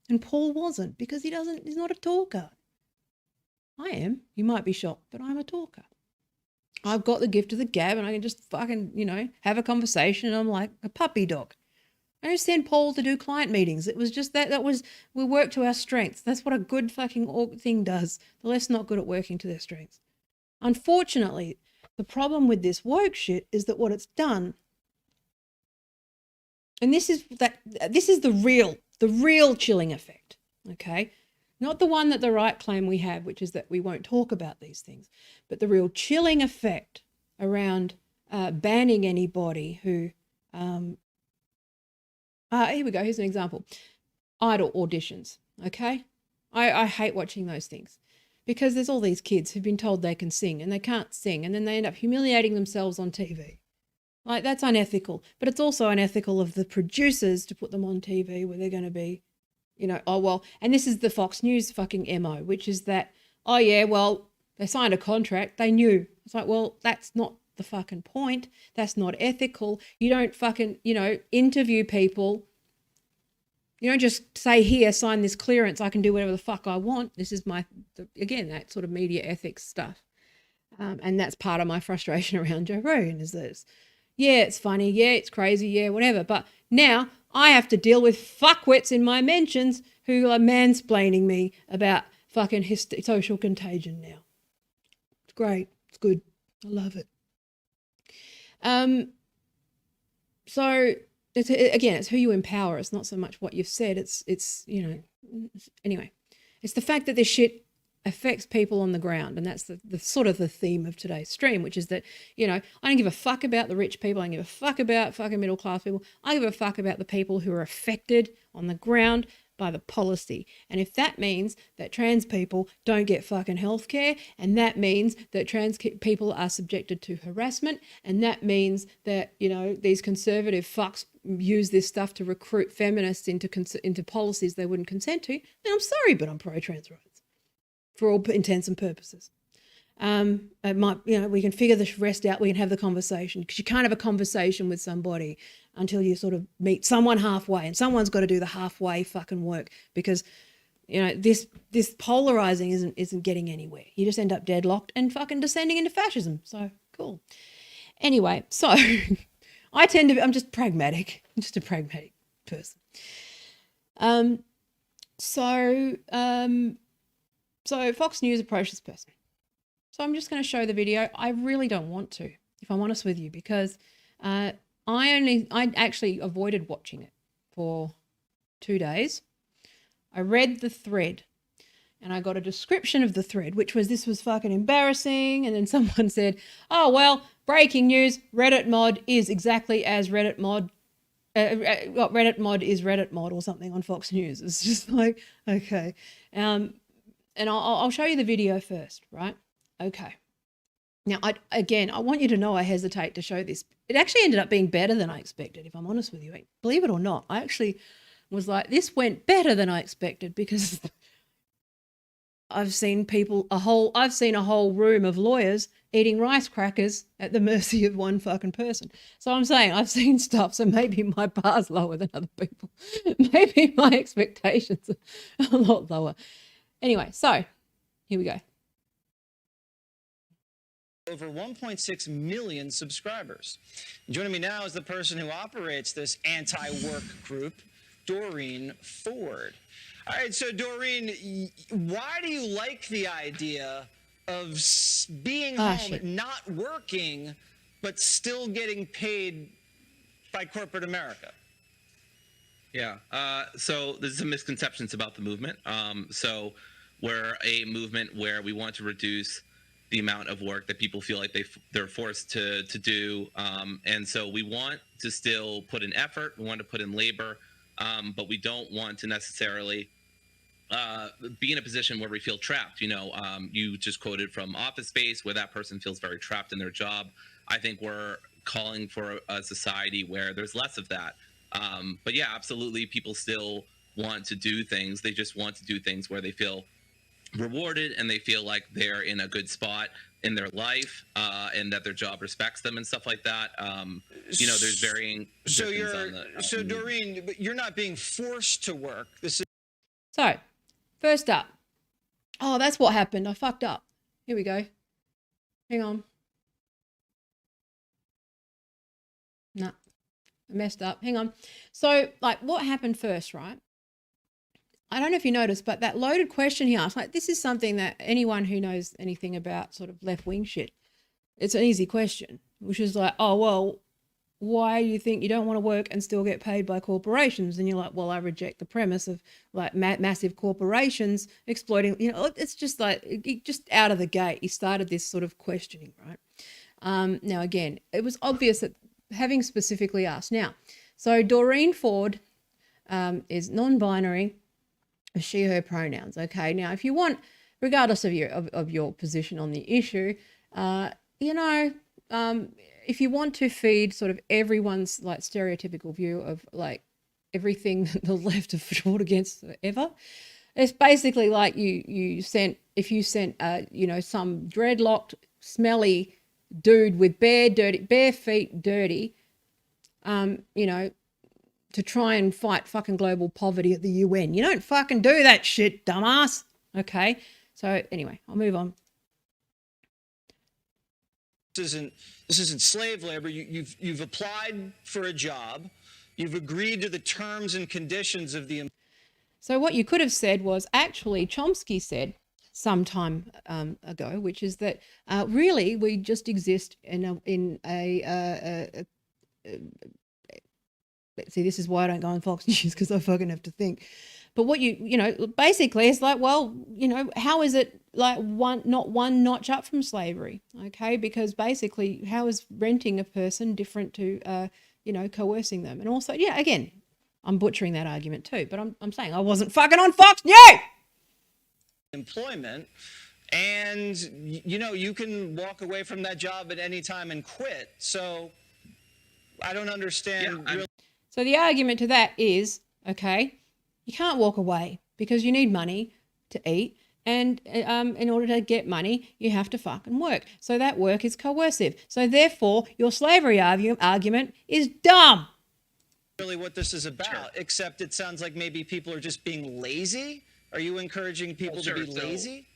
and Paul wasn't, because he's not a talker. I am. You might be shocked, but I'm a talker. I've got the gift of the gab and I can just fucking, have a conversation and I'm like a puppy dog. I just send Paul to do client meetings. It was just we work to our strengths. That's what a good fucking thing does. The less not good at working to their strengths. Unfortunately, the problem with this woke shit is that what it's done, and this is the real chilling effect, okay? Not the one that the right claim we have, which is that we won't talk about these things, but the real chilling effect around banning anybody who, here we go, here's an example. Idol auditions, okay? I hate watching those things because there's all these kids who've been told they can sing and they can't sing, and then they end up humiliating themselves on TV. Like, that's unethical, but it's also unethical of the producers to put them on TV where they're going to be, oh, well, and this is the Fox News fucking MO, which is that, oh, yeah, well, they signed a contract, they knew. It's like, well, that's not the fucking point. That's not ethical. You don't fucking, interview people. You don't just say, here, sign this clearance, I can do whatever the fuck I want. This is again, that sort of media ethics stuff. And that's part of my frustration around Joe Rogan is this. Yeah, it's funny. Yeah, it's crazy. Yeah, whatever. But now I have to deal with fuckwits in my mentions who are mansplaining me about fucking social contagion now. It's great. It's good. I love it. So it's who you empower. It's not so much what you've said. Anyway, it's the fact that this shit affects people on the ground. And that's the sort of the theme of today's stream, which is that, I don't give a fuck about the rich people. I don't give a fuck about fucking middle class people. I give a fuck about the people who are affected on the ground by the policy. And if that means that trans people don't get fucking healthcare, and that means that trans people are subjected to harassment, and that means that, these conservative fucks use this stuff to recruit feminists into policies they wouldn't consent to, then I'm sorry, but I'm pro-trans rights for all intents and purposes. It might, we can figure the rest out. We can have the conversation, because you can't have a conversation with somebody until you sort of meet someone halfway, and someone's got to do the halfway fucking work, because, this polarizing isn't getting anywhere. You just end up deadlocked and fucking descending into fascism. So cool. Anyway, so I'm just pragmatic. I'm just a pragmatic person. So Fox News approached this person. So I'm just going to show the video. I really don't want to, if I'm honest with you, because I actually avoided watching it for 2 days. I read the thread and I got a description of the thread, which was, this was fucking embarrassing. And then someone said, oh, well, breaking news, Reddit mod is exactly as Reddit mod. Reddit mod is Reddit mod or something on Fox News. It's just like, okay. And I'll show you the video first, right? Okay. Now, I want you to know I hesitate to show this. It actually ended up being better than I expected, if I'm honest with you. Believe it or not, I actually was like, this went better than I expected, because I've seen a whole room of lawyers eating rice crackers at the mercy of one fucking person. So I'm saying I've seen stuff, so maybe my bar's lower than other people. Maybe my expectations are a lot lower. Anyway, so here we go. Over 1.6 million subscribers. Joining me now is the person who operates this anti-work group, Doreen Ford. All right, so Doreen, why do you like the idea of being home, not working, but still getting paid by corporate America? Yeah, so there's some misconceptions about the movement. So we're a movement where we want to reduce the amount of work that people feel like they're forced to do. And so we want to still put in effort, we want to put in labor, but we don't want to necessarily be in a position where we feel trapped. You know, you just quoted from Office Space, where that person feels very trapped in their job. I think we're calling for a society where there's less of that. But yeah, absolutely, people still want to do things. They just want to do things where they feel rewarded and they feel like they're in a good spot in their life, and that their job respects them and stuff like that. You know, there's varying. So Doreen, but you're not being forced to work. So, first up. Oh, that's what happened. I fucked up. Here we go. Hang on. No, I messed up. Hang on. So, like, what happened first, right? I don't know if you noticed, but that loaded question he asked, like, this is something that anyone who knows anything about sort of left-wing shit, it's an easy question, which is like, oh, well, why do you think you don't want to work and still get paid by corporations? And you're like, well, I reject the premise of like massive corporations exploiting, you know, it's just like, just out of the gate, he started this sort of questioning, right? Now, again, it was obvious that having specifically asked. Now, so Doreen Ford is non-binary, she, her pronouns. Okay. Now, if you want, regardless of your position on the issue, you know, if you want to feed sort of everyone's like stereotypical view of like everything that the left have fought against ever, it's basically like you sent you know, some dreadlocked, smelly dude with bare feet, dirty, you know, to try and fight fucking global poverty at the UN. You don't fucking do that shit, dumbass. Okay. So anyway, I'll move on. This isn't slave labor. You've applied for a job. You've agreed to the terms and conditions of the. So what you could have said was, actually Chomsky said some time ago, which is that really we just exist in a see, this is why I don't go on Fox News, because I fucking have to think. But what you know, basically it's like, well, you know, how is it like not one notch up from slavery? Okay, because basically how is renting a person different to, you know, coercing them? And also, yeah, again, I'm butchering that argument too, but I'm saying I wasn't fucking on Fox News. Employment, and you know, you can walk away from that job at any time and quit. So I don't understand. Yeah, so the argument to that is, okay, you can't walk away because you need money to eat. And in order to get money, you have to fucking work. So that work is coercive. So therefore, your slavery argument is dumb. Really what this is about, sure. Except it sounds like maybe people are just being lazy. Are you encouraging people to be lazy?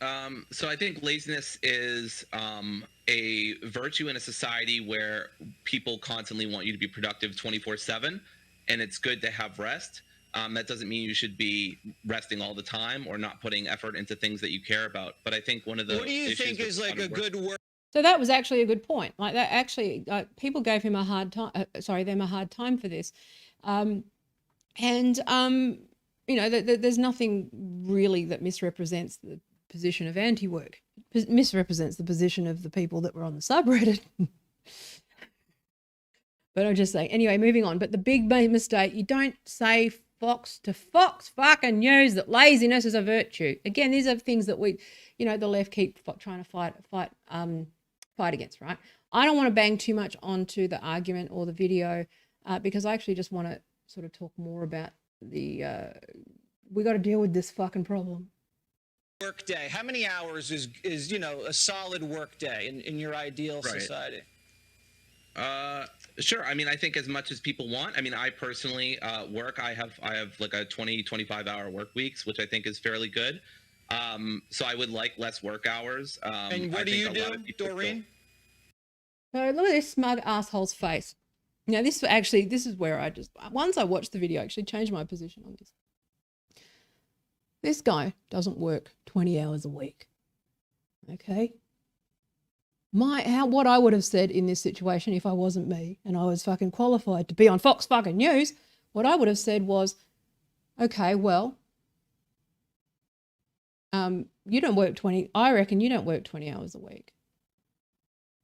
So I think laziness is a virtue in a society where people constantly want you to be productive 24/7, and it's good to have rest. That doesn't mean you should be resting all the time or not putting effort into things that you care about. But I think one of the what do you think is like a good work? So that was actually a good point. Like that actually, people gave him a hard time. Them a hard time for this, you know, there's nothing really that misrepresents the position of anti-work. misrepresents the position of the people that were on the subreddit. But I'm just saying. Anyway, moving on. But the big mistake, you don't say Fox to Fox fucking News that laziness is a virtue. Again, these are things that we, you know, the left keep trying to fight against, right? I don't want to bang too much onto the argument or the video because I actually just want to sort of talk more about the, we got to deal with this fucking problem. Work day. How many hours is you know, a solid work day in your ideal society? Sure. I mean, I think as much as people want. I mean, I personally work. I have like a 25 hour work weeks, which I think is fairly good. So I would like less work hours. And what do you do, Doreen? So look at this smug asshole's face. Now this is where I just, once I watched the video, I actually changed my position on this. This guy doesn't work 20 hours a week. Okay. What I would have said in this situation if I wasn't me and I was fucking qualified to be on Fox fucking News, what I would have said was, okay, well, you don't work 20, I reckon you don't work 20 hours a week.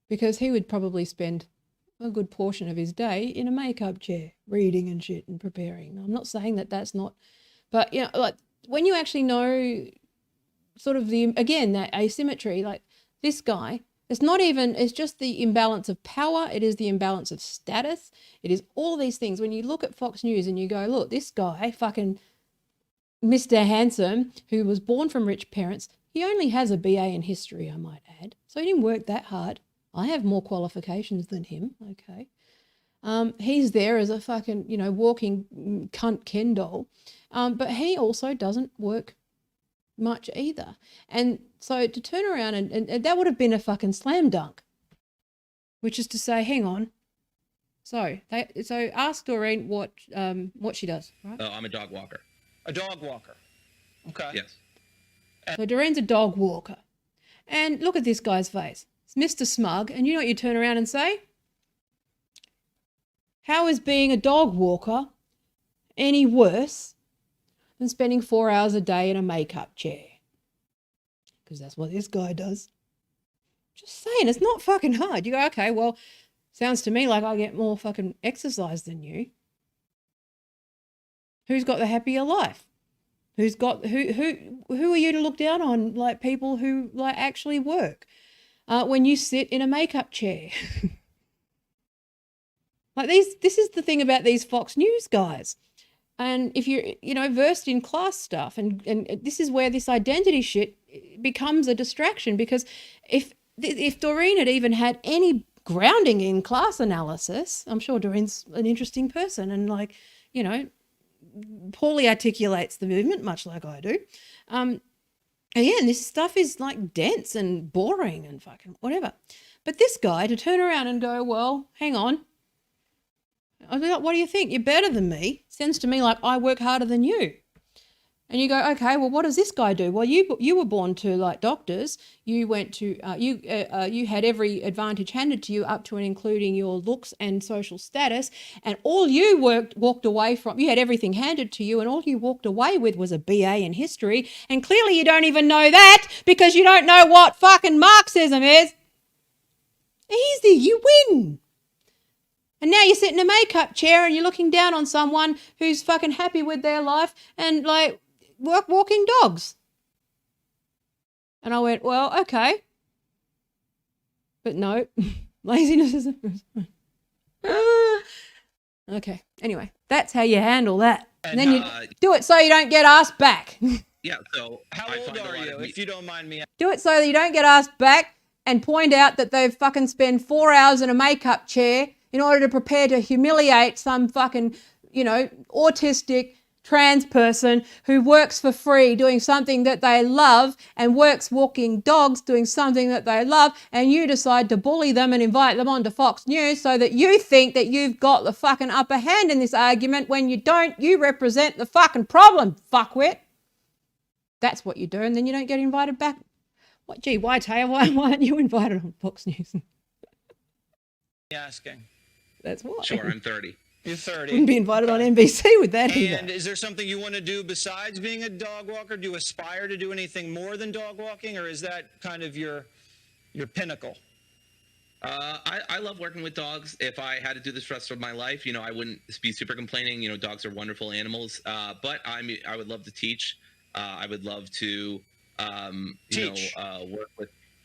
Because he would probably spend a good portion of his day in a makeup chair, reading and shit and preparing. I'm not saying that that's not, but you know, like when you actually know sort of again, that asymmetry, like this guy, it's just the imbalance of power. It is the imbalance of status. It is all these things. When you look at Fox News and you go, look, this guy, fucking Mr. Handsome, who was born from rich parents, he only has a BA in history, I might add. So he didn't work that hard. I have more qualifications than him, okay. He's there as a fucking, you know, walking cunt Ken doll. But he also doesn't work much either. And so to turn around and that would have been a fucking slam dunk, which is to say, hang on. So ask Doreen what she does, right? Oh, I'm a dog walker. A dog walker. Okay. Yes. So Doreen's a dog walker. And look at this guy's face. It's Mr. Smug. And you know what you turn around and say? How is being a dog walker any worse than spending 4 hours a day in a makeup chair? Because that's what this guy does. Just saying, it's not fucking hard. You go, okay, well, sounds to me like I get more fucking exercise than you. Who's got the happier life? Who are you to look down on, like people who like actually work when you sit in a makeup chair? Like this is the thing about these Fox News guys. And if you're, you know, versed in class stuff and this is where this identity shit becomes a distraction, because if Doreen had even had any grounding in class analysis, I'm sure Doreen's an interesting person and like, you know, poorly articulates the movement much like I do. Again, this stuff is like dense and boring and fucking whatever. But this guy to turn around and go, well, hang on. I was like, what do you think? You're better than me. Sounds to me like I work harder than you. And you go, okay, well, what does this guy do? Well, you were born to like doctors. You went to you had every advantage handed to you up to and including your looks and social status. And all you walked away from, you had everything handed to you, and all you walked away with was a BA in history. And clearly, you don't even know that because you don't know what fucking Marxism is. Easy, you win. And now you sit in a makeup chair and you're looking down on someone who's fucking happy with their life and like walking dogs. And I went, well, okay. But no, laziness is okay. Anyway, that's how you handle that. And then you do it so you don't get asked back. Yeah, so how old are you, if you don't mind me? Do it so that you don't get asked back and point out that they've fucking spent 4 hours in a makeup chair in order to prepare to humiliate some fucking, you know, autistic trans person who works for free doing something that they love and works walking dogs doing something that they love, and you decide to bully them and invite them onto Fox News so that you think that you've got the fucking upper hand in this argument when you don't. You represent the fucking problem, fuckwit. That's what you do, and then you don't get invited back. What? Gee, why, Taya? Why aren't you invited on Fox News? Asking. That's why. Sure, I'm 30. You're 30. Wouldn't be invited on NBC with that And either. is there something you want to do besides being a dog walker? Do you aspire to do anything more than dog walking, or is that kind of your pinnacle? I love working with dogs. If I had to do this for the rest of my life, I wouldn't be super complaining. Dogs are wonderful animals. But I would love to teach. I would love to, Teach.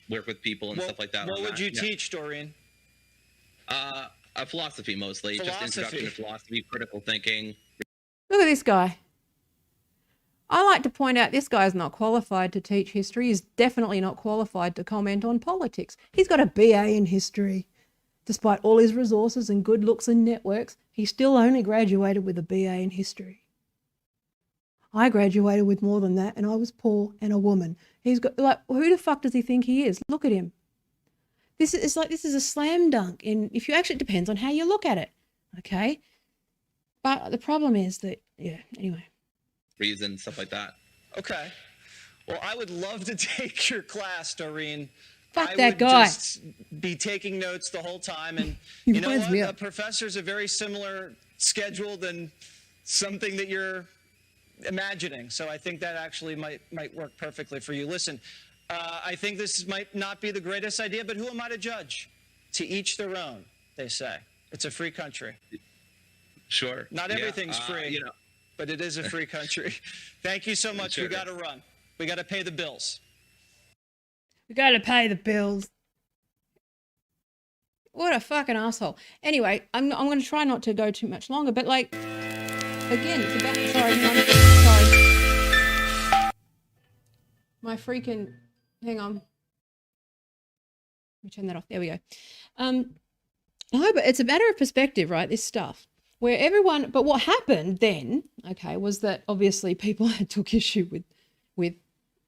Work with people and stuff like that. What would you teach, Doreen? Philosophy mostly, just Philosophy. introduction to philosophy, critical thinking. Look at this guy. I like to point out this guy's not qualified to teach history. He's definitely not qualified to comment on politics. He's got a BA in history. Despite all his resources and good looks and networks, he still only graduated with a BA in history. I graduated with more than that, and I was poor and a woman. He's got, who the fuck does he think he is? Look at him. This is a slam dunk. And if you actually, it depends on how you look at it. Okay. But the problem is that, anyway. Reason, stuff like that. Okay. Well, I would love to take your class, Doreen. Fuck I that would guy. Just be taking notes the whole time. And He you know winds me what? up. A professor's a very similar schedule than something that you're imagining. So I think that actually might work perfectly for you. Listen, I think this might not be the greatest idea, but who am I to judge? To each their own, they say. It's a free country. Sure. Not everything's free, but it is a free country. Thank you so much. Sure. We got to run. We got to pay the bills. We got to pay the bills. What a fucking asshole. Anyway, I'm going to try not to go too much longer, but again, it's about, sorry. My freaking, hang on. Let me turn that off. There we go. No, but it's a matter of perspective, right? This stuff where but what happened then, okay, was that obviously people took issue with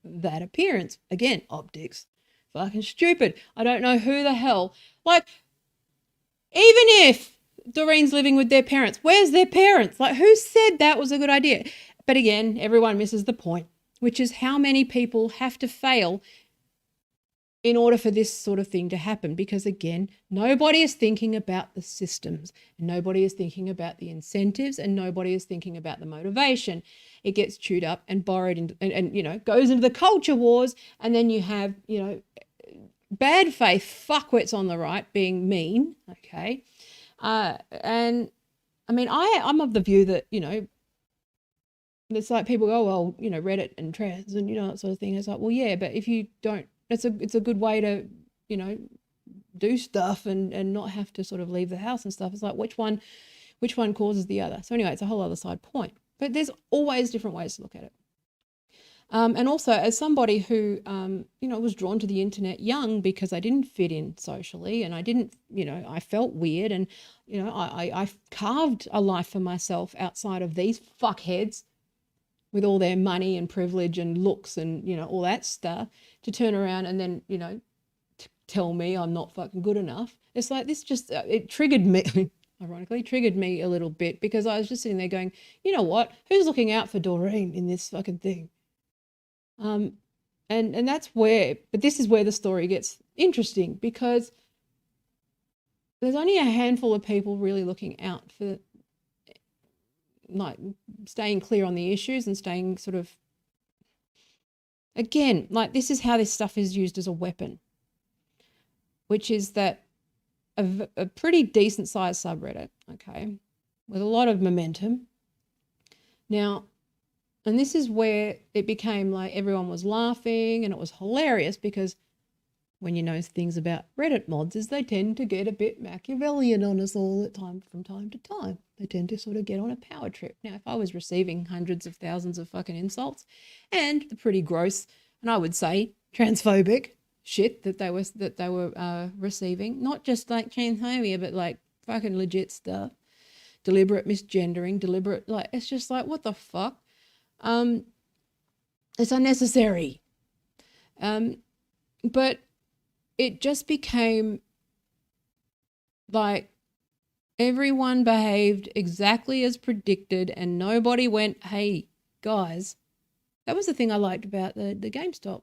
that appearance. Again, optics. Fucking stupid. I don't know who the hell. Even if Doreen's living with their parents, where's their parents? Who said that was a good idea? But again, everyone misses the point, which is how many people have to fail in order for this sort of thing to happen. Because again, nobody is thinking about the systems, and nobody is thinking about the incentives, and nobody is thinking about the motivation. It gets chewed up and borrowed and goes into the culture wars. And then you have, bad faith fuckwits on the right being mean. Okay. And I mean, I'm of the view that, it's like people go, well, Reddit and trans and, that sort of thing. It's like, well, yeah, but if you don't, it's a good way to, do stuff and not have to sort of leave the house and stuff. It's like, which one causes the other? So anyway, it's a whole other side point, but there's always different ways to look at it. And also as somebody who, was drawn to the internet young because I didn't fit in socially and I didn't, I felt weird and, I carved a life for myself outside of these fuckheads with all their money and privilege and looks and, all that stuff to turn around and then, tell me I'm not fucking good enough. It's like this just, it triggered me, ironically, triggered me a little bit because I was just sitting there going, you know what, who's looking out for Doreen in this fucking thing? And that's where, but this is where the story gets interesting because there's only a handful of people really looking out for staying clear on the issues and staying sort of, again, this is how this stuff is used as a weapon, which is that a pretty decent sized subreddit, okay, with a lot of momentum. Now, and this is where it became everyone was laughing and it was hilarious because when you know things about Reddit mods is they tend to get a bit Machiavellian on us all from time to time. They tend to sort of get on a power trip. Now, if I was receiving hundreds of thousands of fucking insults and the pretty gross, and I would say transphobic shit that they were receiving, not just transphobia, but fucking legit stuff, deliberate misgendering, it's just what the fuck? It's unnecessary. But it just became everyone behaved exactly as predicted and nobody went, hey, guys. That was the thing I liked about the GameStop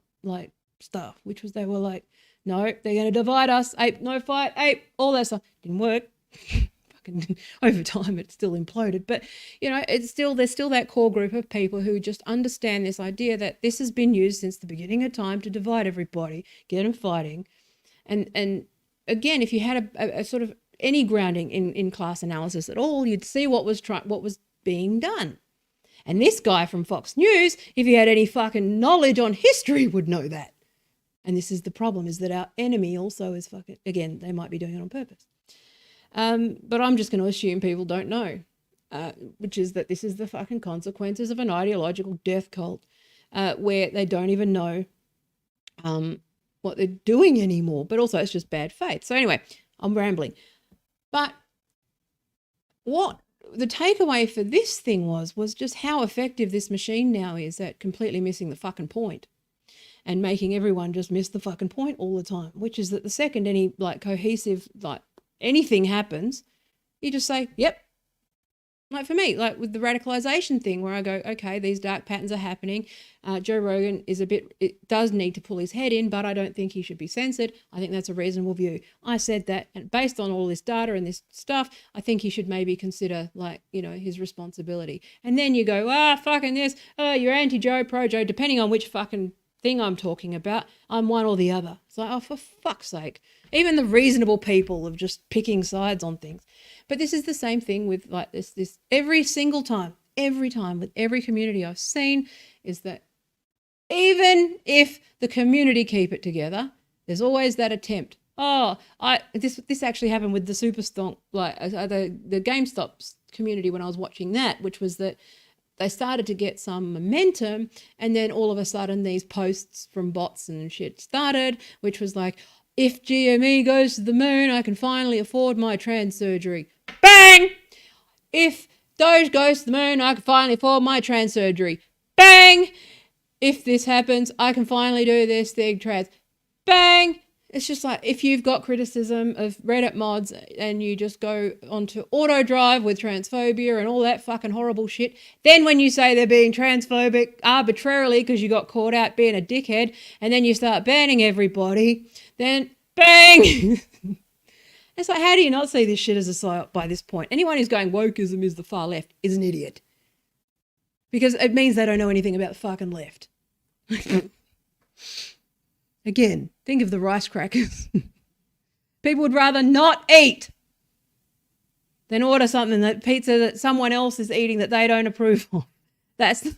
stuff, which was they were no, they're going to divide us, ape, no fight, ape, all that stuff. Didn't work. fucking over time it's still imploded. But, you know, there's still that core group of people who just understand this idea that this has been used since the beginning of time to divide everybody, get them fighting. And again, if you had a sort of any grounding in class analysis at all, you'd see what was being done. And this guy from Fox News, if he had any fucking knowledge on history, would know that. And this is the problem, is that our enemy also is fucking, again, they might be doing it on purpose. But I'm just going to assume people don't know, which is that this is the fucking consequences of an ideological death cult, where they don't even know what they're doing anymore. But also it's just bad faith. So anyway, I'm rambling. But what the takeaway for this thing was just how effective this machine now is at completely missing the fucking point and making everyone just miss the fucking point all the time, which is that the second any like cohesive, like anything happens, you just say, yep. Like for me, like with the radicalization thing where I go, okay, these dark patterns are happening. Joe Rogan it does need to pull his head in, but I don't think he should be censored. I think that's a reasonable view. I said that, and based on all this data and this stuff, I think he should maybe consider, like, you know, his responsibility. And then you go, fucking this, you're anti-Joe, pro-Joe, depending on which fucking thing I'm talking about, I'm one or the other. It's like, oh, for fuck's sake. Even the reasonable people of just picking sides on things. But this is the same thing with like this every single time, with every community I've seen, is that even if the community keep it together, there's always that attempt. This actually happened with the Super Stonk, like the GameStop community when I was watching that, which was that they started to get some momentum, and then all of a sudden these posts from bots and shit started, which was like, if GME goes to the moon, I can finally afford my trans surgery. Bang! If Doge goes to the moon, I can finally afford my trans surgery. Bang! If this happens, I can finally do this thing trans. Bang! It's just like, if you've got criticism of Reddit mods and you just go onto auto drive with transphobia and all that fucking horrible shit, then when you say they're being transphobic arbitrarily because you got caught out being a dickhead, and then you start banning everybody, then bang! It's like, how do you not see this shit as a psyop by this point? Anyone who's going wokeism is the far left is an idiot. Because it means they don't know anything about the fucking left. Again, think of the rice crackers. People would rather not eat than order something, that pizza that someone else is eating that they don't approve of. That's the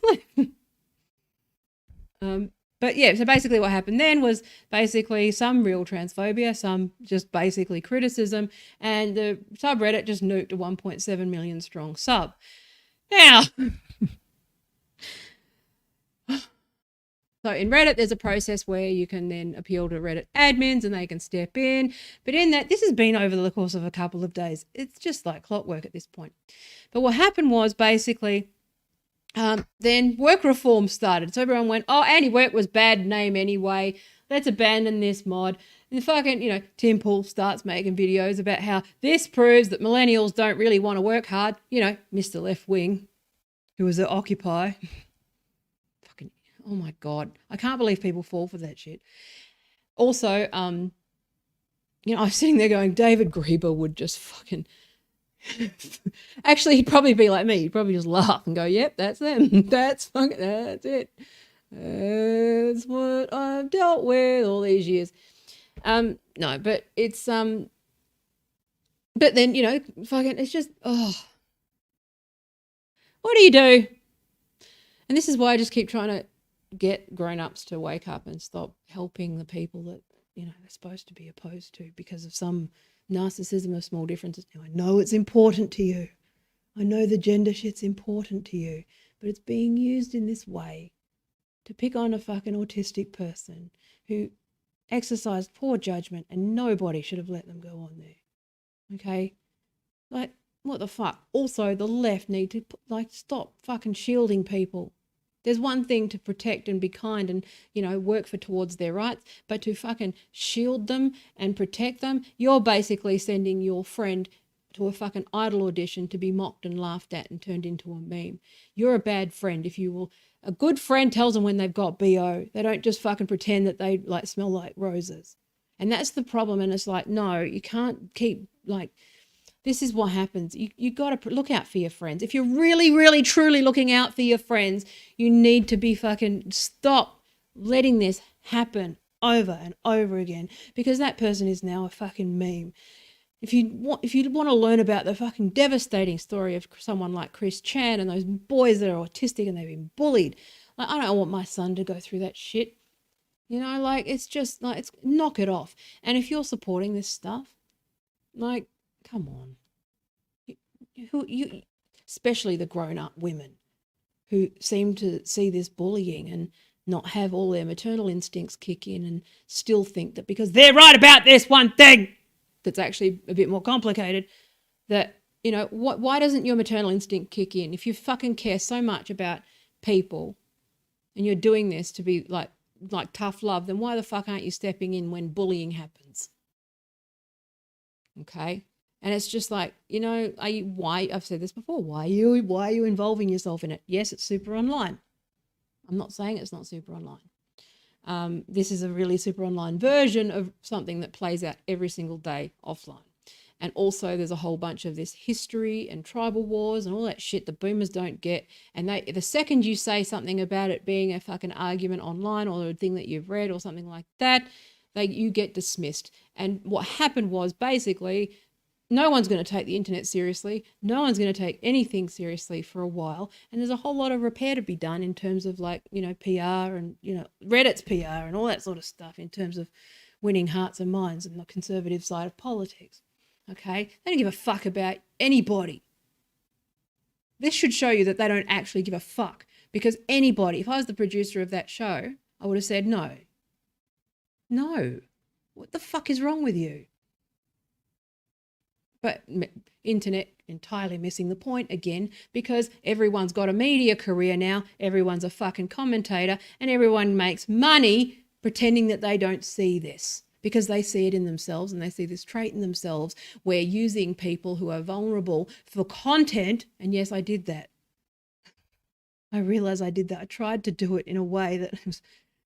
left. But yeah, so basically what happened then was basically some real transphobia, some just basically criticism, and the subreddit just nuked a 1.7 million strong sub. Now, so in Reddit, there's a process where you can then appeal to Reddit admins and they can step in. But in that, this has been over the course of a couple of days. It's just like clockwork at this point. But what happened was basically then work reform started. So everyone went, anti-work was bad name anyway. Let's abandon this mod. And the fucking, Tim Pool starts making videos about how this proves that millennials don't really want to work hard. Mr. Left Wing, who was at Occupy. Fucking, oh my God. I can't believe people fall for that shit. Also, I was sitting there going, David Grieber would just fucking... Actually, he'd probably be like me. He'd probably just laugh and go, yep, that's them. That's it. That's what I've dealt with all these years. No, but it's, but then, fucking, it's just, what do you do? And this is why I just keep trying to get grown-ups to wake up and stop helping the people that, they're supposed to be opposed to because of some narcissism of small differences. Now, I know it's important to you. I know the gender shit's important to you, but it's being used in this way to pick on a fucking autistic person who exercised poor judgment and nobody should have let them go on there. Okay? Like, what the fuck? Also, the left need to, stop fucking shielding people. There's one thing to protect and be kind and, work towards their rights, but to fucking shield them and protect them, you're basically sending your friend to a fucking idol audition to be mocked and laughed at and turned into a meme. You're a bad friend if you will. A good friend tells them when they've got BO. They don't just fucking pretend that they smell like roses. And that's the problem. And it's like, no, you can't keep This is what happens. You got to look out for your friends. If you're really, really, truly looking out for your friends, you need to be fucking stop letting this happen over and over again, because that person is now a fucking meme. If you want to learn about the fucking devastating story of someone like Chris Chan and those boys that are autistic and they've been bullied, like, I don't want my son to go through that shit. You know, like, it's just like, it's knock it off. And if you're supporting this stuff, like, come on. You especially the grown-up women who seem to see this bullying and not have all their maternal instincts kick in and still think that because they're right about this one thing that's actually a bit more complicated, that, you know, why doesn't your maternal instinct kick in? If you fucking care so much about people and you're doing this to be like tough love, then why the fuck aren't you stepping in when bullying happens? Okay? And it's just like, you know, I've said this before, why are you involving yourself in it? Yes, it's super online. I'm not saying it's not super online. This is a really super online version of something that plays out every single day offline. And also there's a whole bunch of this history and tribal wars and all that shit the boomers don't get. And the second you say something about it being a fucking argument online or a thing that you've read or something like that, you get dismissed. And what happened was basically, no one's going to take the internet seriously. No one's going to take anything seriously for a while. And there's a whole lot of repair to be done in terms of, like, you know, PR and, you know, Reddit's PR and all that sort of stuff in terms of winning hearts and minds and the conservative side of politics. Okay? They don't give a fuck about anybody. This should show you that they don't actually give a fuck, because anybody, if I was the producer of that show, I would have said no. No. What the fuck is wrong with you? But internet entirely missing the point again, because everyone's got a media career now, everyone's a fucking commentator, and everyone makes money pretending that they don't see this, because they see it in themselves and they see this trait in themselves where using people who are vulnerable for content. And yes, I did that. I realized I did that. I tried to do it in a way that was,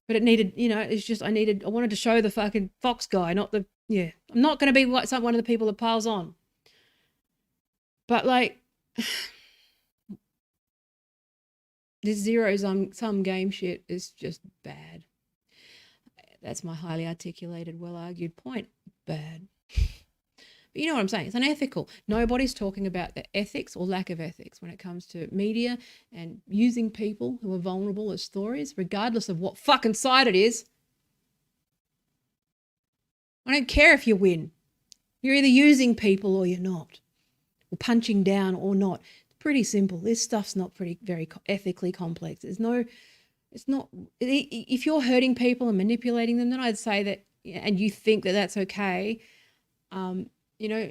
but it needed, you know, it's just, I wanted to show the fucking Fox guy, not the, yeah. I'm not going to be like one of the people that piles on. But, like, this zero-sum game shit is just bad. That's my highly articulated, well-argued point. Bad. But you know what I'm saying? It's unethical. Nobody's talking about the ethics or lack of ethics when it comes to media and using people who are vulnerable as stories, regardless of what fucking side it is. I don't care if you win. You're either using people or you're not. Or punching down or not. It's pretty simple. This stuff's not very ethically complex. It's not, if you're hurting people and manipulating them, then I'd say that, and you think that that's okay, you know,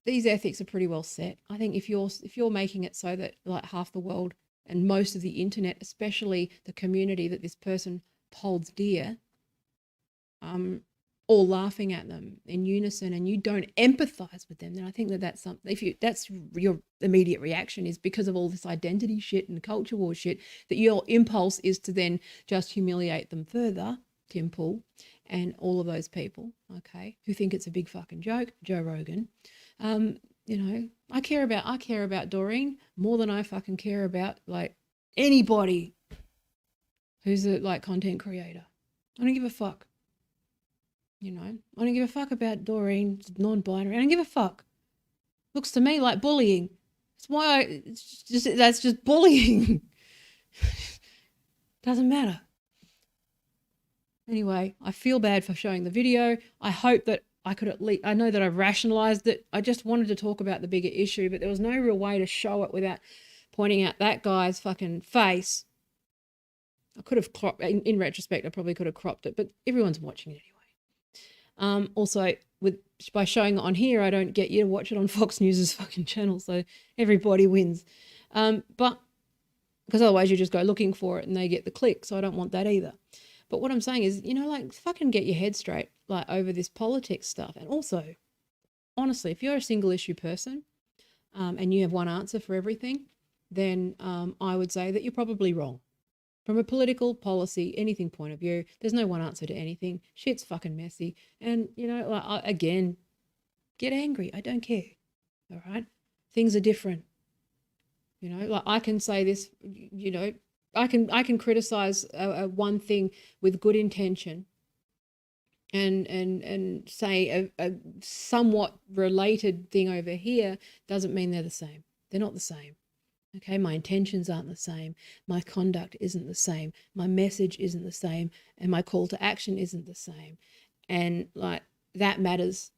these ethics are pretty well set. I think if you're making it so that, like, half the world and most of the internet, especially the community that this person holds dear, all laughing at them in unison, and you don't empathize with them, then I think that's something, that's your immediate reaction, is because of all this identity shit and culture war shit, that your impulse is to then just humiliate them further, Tim Pool and all of those people, okay, who think it's a big fucking joke, Joe Rogan. You know, I care about Doreen more than I fucking care about, like, anybody who's a, like, content creator. I don't give a fuck. You know, I don't give a fuck about Doreen, non-binary. I don't give a fuck. Looks to me like bullying. That's just bullying. Doesn't matter. Anyway, I feel bad for showing the video. I hope that I could at least, I know that I've rationalized it. I just wanted to talk about the bigger issue, but there was no real way to show it without pointing out that guy's fucking face. I could have cropped, in retrospect, I probably could have cropped it, but everyone's watching it anyway. Also, by showing it on here, I don't get you to watch it on Fox News's fucking channel, so everybody wins. But because otherwise you just go looking for it and they get the click, so I don't want that either. But what I'm saying is, you know, like, fucking get your head straight, like, over this politics stuff. And also, honestly, if you're a single issue person and you have one answer for everything, then I would say that you're probably wrong. From a political, policy, anything point of view, there's no one answer to anything. Shit's fucking messy. And, you know, like, again, get angry. I don't care. All right. Things are different. You know, like I can say this, you know, I can criticize one thing with good intention and say a somewhat related thing over here doesn't mean they're the same. They're not the same. Okay, my intentions aren't the same. My conduct isn't the same. My message isn't the same. And my call to action isn't the same. And like that matters.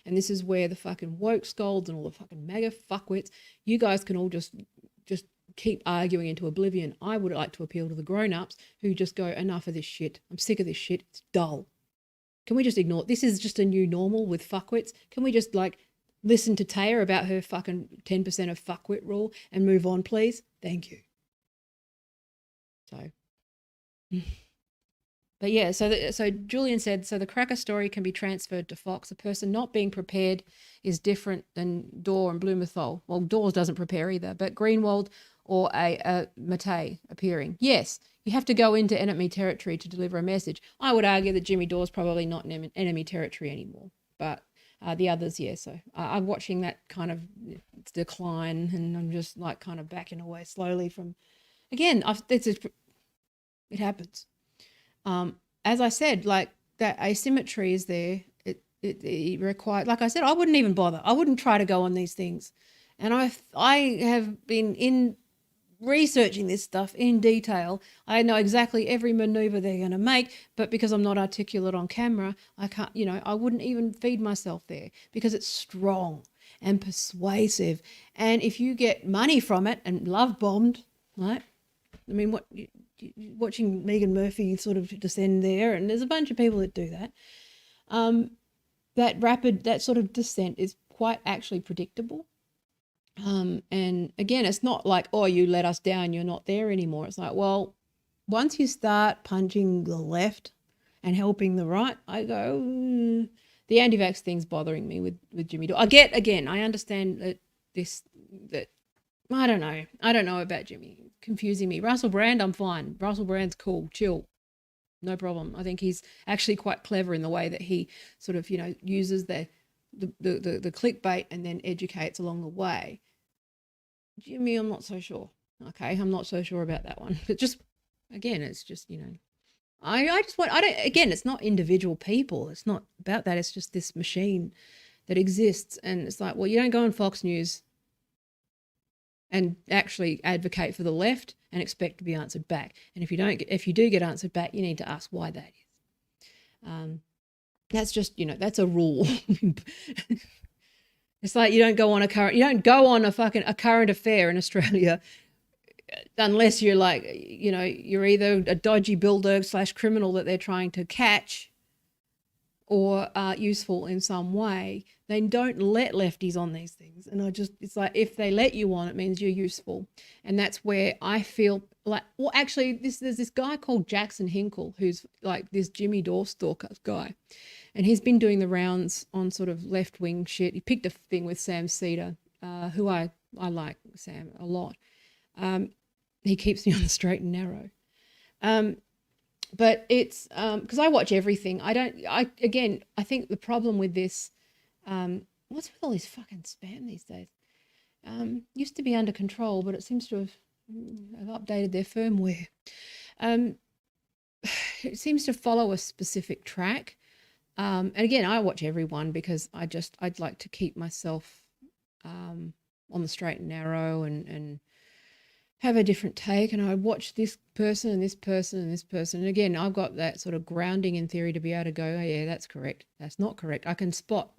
And this is where the fucking woke scolds and all the fucking MAGA fuckwits, you guys can all just keep arguing into oblivion. I would like to appeal to the grown-ups who just go, enough of this shit. I'm sick of this shit. It's dull. Can we just ignore it? This is just a new normal with fuckwits. Can we just like listen to Taya about her fucking 10% of fuckwit rule and move on, please? Thank you. So, but yeah, so Julian said, so the cracker story can be transferred to Fox. A person not being prepared is different than Dawes and Blumenthal. Well, Dawes doesn't prepare either, but Greenwald or a Mattei appearing. Yes, you have to go into enemy territory to deliver a message. I would argue that Jimmy Dawes probably not in enemy territory anymore, but the others, yeah. So I'm watching that kind of decline, and I'm just like kind of backing away slowly from. Again, it happens. As I said, like that asymmetry is there. It requires, like I said, I wouldn't even bother. I wouldn't try to go on these things, and I have been researching this stuff in detail. I know exactly every maneuver they're going to make, but because I'm not articulate on camera, I can't, you know, I wouldn't even feed myself there because it's strong and persuasive. And if you get money from it and love bombed, right? I mean, watching Megan Murphy sort of descend there, and there's a bunch of people that do that. That sort of descent is quite actually predictable. And again, it's not like, oh, you let us down, you're not there anymore. It's like, well, once you start punching the left and helping the right, I go, the anti-vax thing's bothering me with Jimmy Dawes. I understand that I don't know about Jimmy, confusing me. Russell Brand, I'm fine. Russell Brand's cool, chill, no problem. I think he's actually quite clever in the way that he sort of, you know, uses the clickbait and then educates along the way. Jimmy, I'm not so sure. Okay, I'm not so sure about that one. But just, again, it's just, you know, again, it's not individual people. It's not about that. It's just this machine that exists. And it's like, well, you don't go on Fox News and actually advocate for the left and expect to be answered back. And if you do get answered back, you need to ask why that is. That's just, you know, that's a rule. It's like you don't go on a current affair in Australia unless you're like, you know, you're either a dodgy builder / criminal that they're trying to catch or useful in some way. They don't let lefties on these things. And it's like, if they let you on, it means you're useful. And that's where I feel like, well, actually, there's this guy called Jackson Hinkle, who's like this Jimmy Dawes stalker guy. And he's been doing the rounds on sort of left-wing shit. He picked a thing with Sam Cedar, who I like Sam a lot. He keeps me on the straight and narrow. But it's because I watch everything. I think the problem with this, what's with all this fucking spam these days? Used to be under control, but it seems to have updated their firmware. It seems to follow a specific track. And again, I watch everyone because I'd like to keep myself on the straight and narrow and have a different take. And I watch this person and this person and this person. And again, I've got that sort of grounding in theory to be able to go, oh yeah, that's correct. That's not correct. I can spot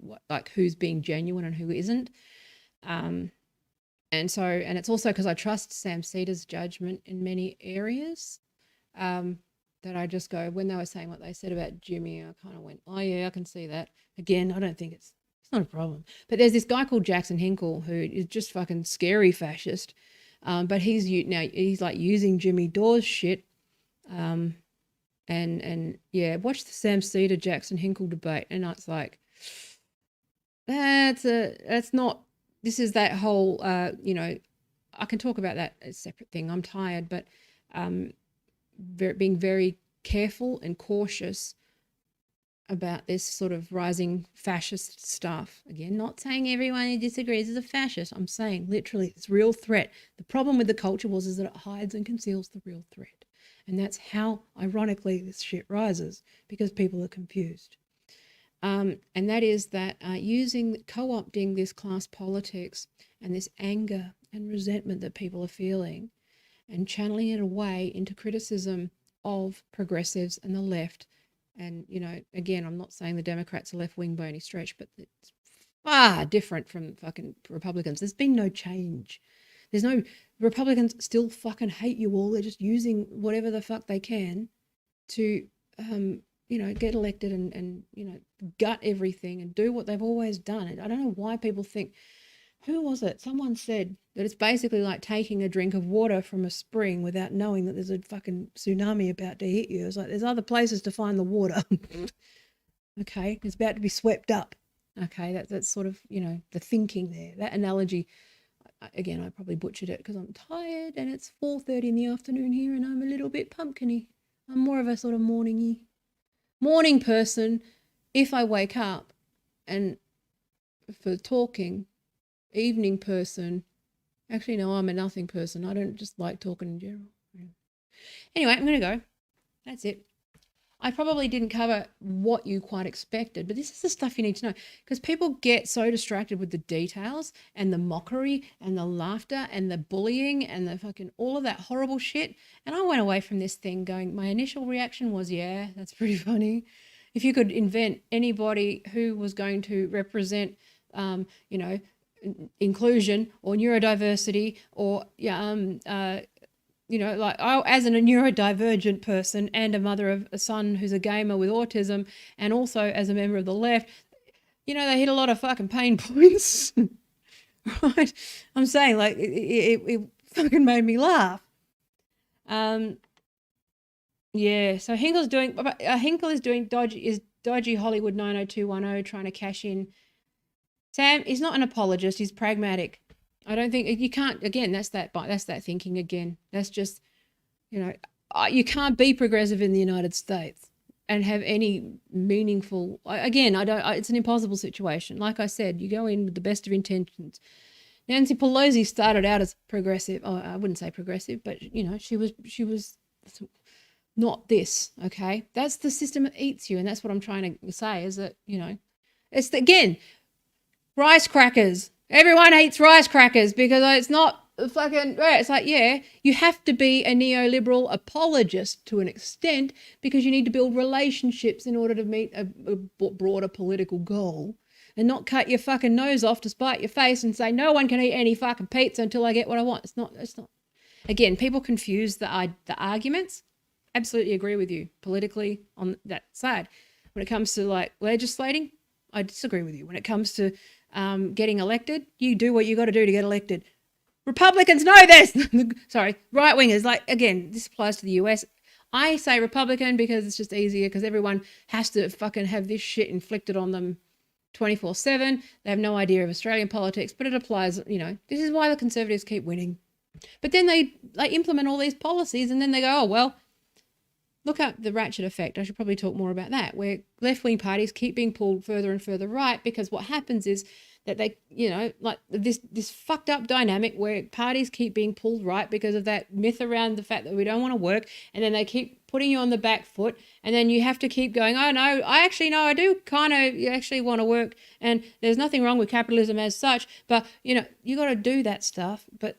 who's being genuine and who isn't. And it's also because I trust Sam Cedar's judgment in many areas. That I just go, when they were saying what they said about Jimmy, I kind of went, oh yeah, I can see that. Again, I don't think it's not a problem. But there's this guy called Jackson Hinkle who is just fucking scary fascist. But he's like using Jimmy Dawes shit. And yeah, watch the Sam Cedar Jackson Hinkle debate. And it's like, this is that whole, you know, I can talk about that as a separate thing. I'm tired, but, being very careful and cautious about this sort of rising fascist stuff. Again, not saying everyone who disagrees is a fascist. I'm saying literally it's a real threat. The problem with the culture wars is that it hides and conceals the real threat. And that's how, ironically, this shit rises, because people are confused. And that is that co-opting this class politics and this anger and resentment that people are feeling and channeling it away into criticism of progressives and the left. And, you know, again, I'm not saying the Democrats are left-wing by any stretch, but it's far different from fucking Republicans. There's been no change. There's no, Republicans still fucking hate you all. They're just using whatever the fuck they can to, you know, get elected and, you know, gut everything and do what they've always done. I don't know why people think, who was it? Someone said that it's basically like taking a drink of water from a spring without knowing that there's a fucking tsunami about to hit you. It's like, there's other places to find the water. Okay, it's about to be swept up. Okay, that's sort of, you know, the thinking there. That analogy, again, I probably butchered it because I'm tired and it's 4:30 in the afternoon here and I'm a little bit pumpkin-y. I'm more of a sort of morning person if I wake up, and for talking, evening person. Actually, no, I'm a nothing person. I don't just like talking in general. Anyway, I'm going to go. That's it. I probably didn't cover what you quite expected, but this is the stuff you need to know, because people get so distracted with the details and the mockery and the laughter and the bullying and the fucking all of that horrible shit. And I went away from this thing going, my initial reaction was, yeah, that's pretty funny. If you could invent anybody who was going to represent, you know, inclusion or neurodiversity or you know, like as a neurodivergent person and a mother of a son who's a gamer with autism, and also as a member of the left, you know, they hit a lot of fucking pain points. Right? I'm saying, like, it fucking made me laugh. Yeah, so Hinkle is doing dodgy Hollywood 90210, trying to cash in. Sam is not an apologist, he's pragmatic. I don't think you can't, again, that's that thinking again. That's just, you know, you can't be progressive in the United States and have any meaningful, again, it's an impossible situation. Like I said, you go in with the best of intentions. Nancy Pelosi started out as progressive. Oh, I wouldn't say progressive, but, you know, she was not this, okay? That's the system that eats you, and that's what I'm trying to say is that, you know, it's, again, rice crackers. Everyone eats rice crackers because it's not fucking, it's like, yeah, you have to be a neoliberal apologist to an extent because you need to build relationships in order to meet a broader political goal, and not cut your fucking nose off to spite your face and say, no one can eat any fucking pizza until I get what I want. It's not. Again, people confuse the arguments. Absolutely agree with you politically on that side. When it comes to like legislating, I disagree with you. When it comes to getting elected, you do what you got to do to get elected. Republicans know this. Sorry, right wingers. Like, again, this applies to the US. I say Republican because it's just easier, because everyone has to fucking have this shit inflicted on them 24/7. They have no idea of Australian politics, but it applies. You know, this is why the Conservatives keep winning. But then they implement all these policies, and then they go, oh well. Look at the ratchet effect. I should probably talk more about that, where left-wing parties keep being pulled further and further right, because what happens is that they, you know, like this fucked up dynamic where parties keep being pulled right because of that myth around the fact that we don't want to work, and then they keep putting you on the back foot, and then you have to keep going, oh no, I do kind of actually want to work, and there's nothing wrong with capitalism as such, but, you know, you got to do that stuff, but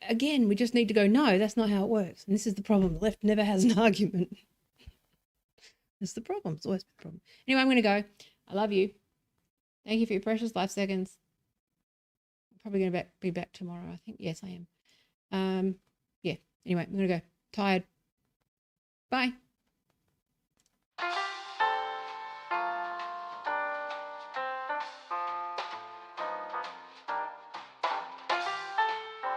again, we just need to go, no, that's not how it works. And this is the problem. The left never has an argument. That's the problem. It's always the problem. Anyway, I'm going to go. I love you. Thank you for your precious life seconds. I'm probably going to be back tomorrow, I think. Yes, I am. Yeah. Anyway, I'm going to go. Tired. Bye.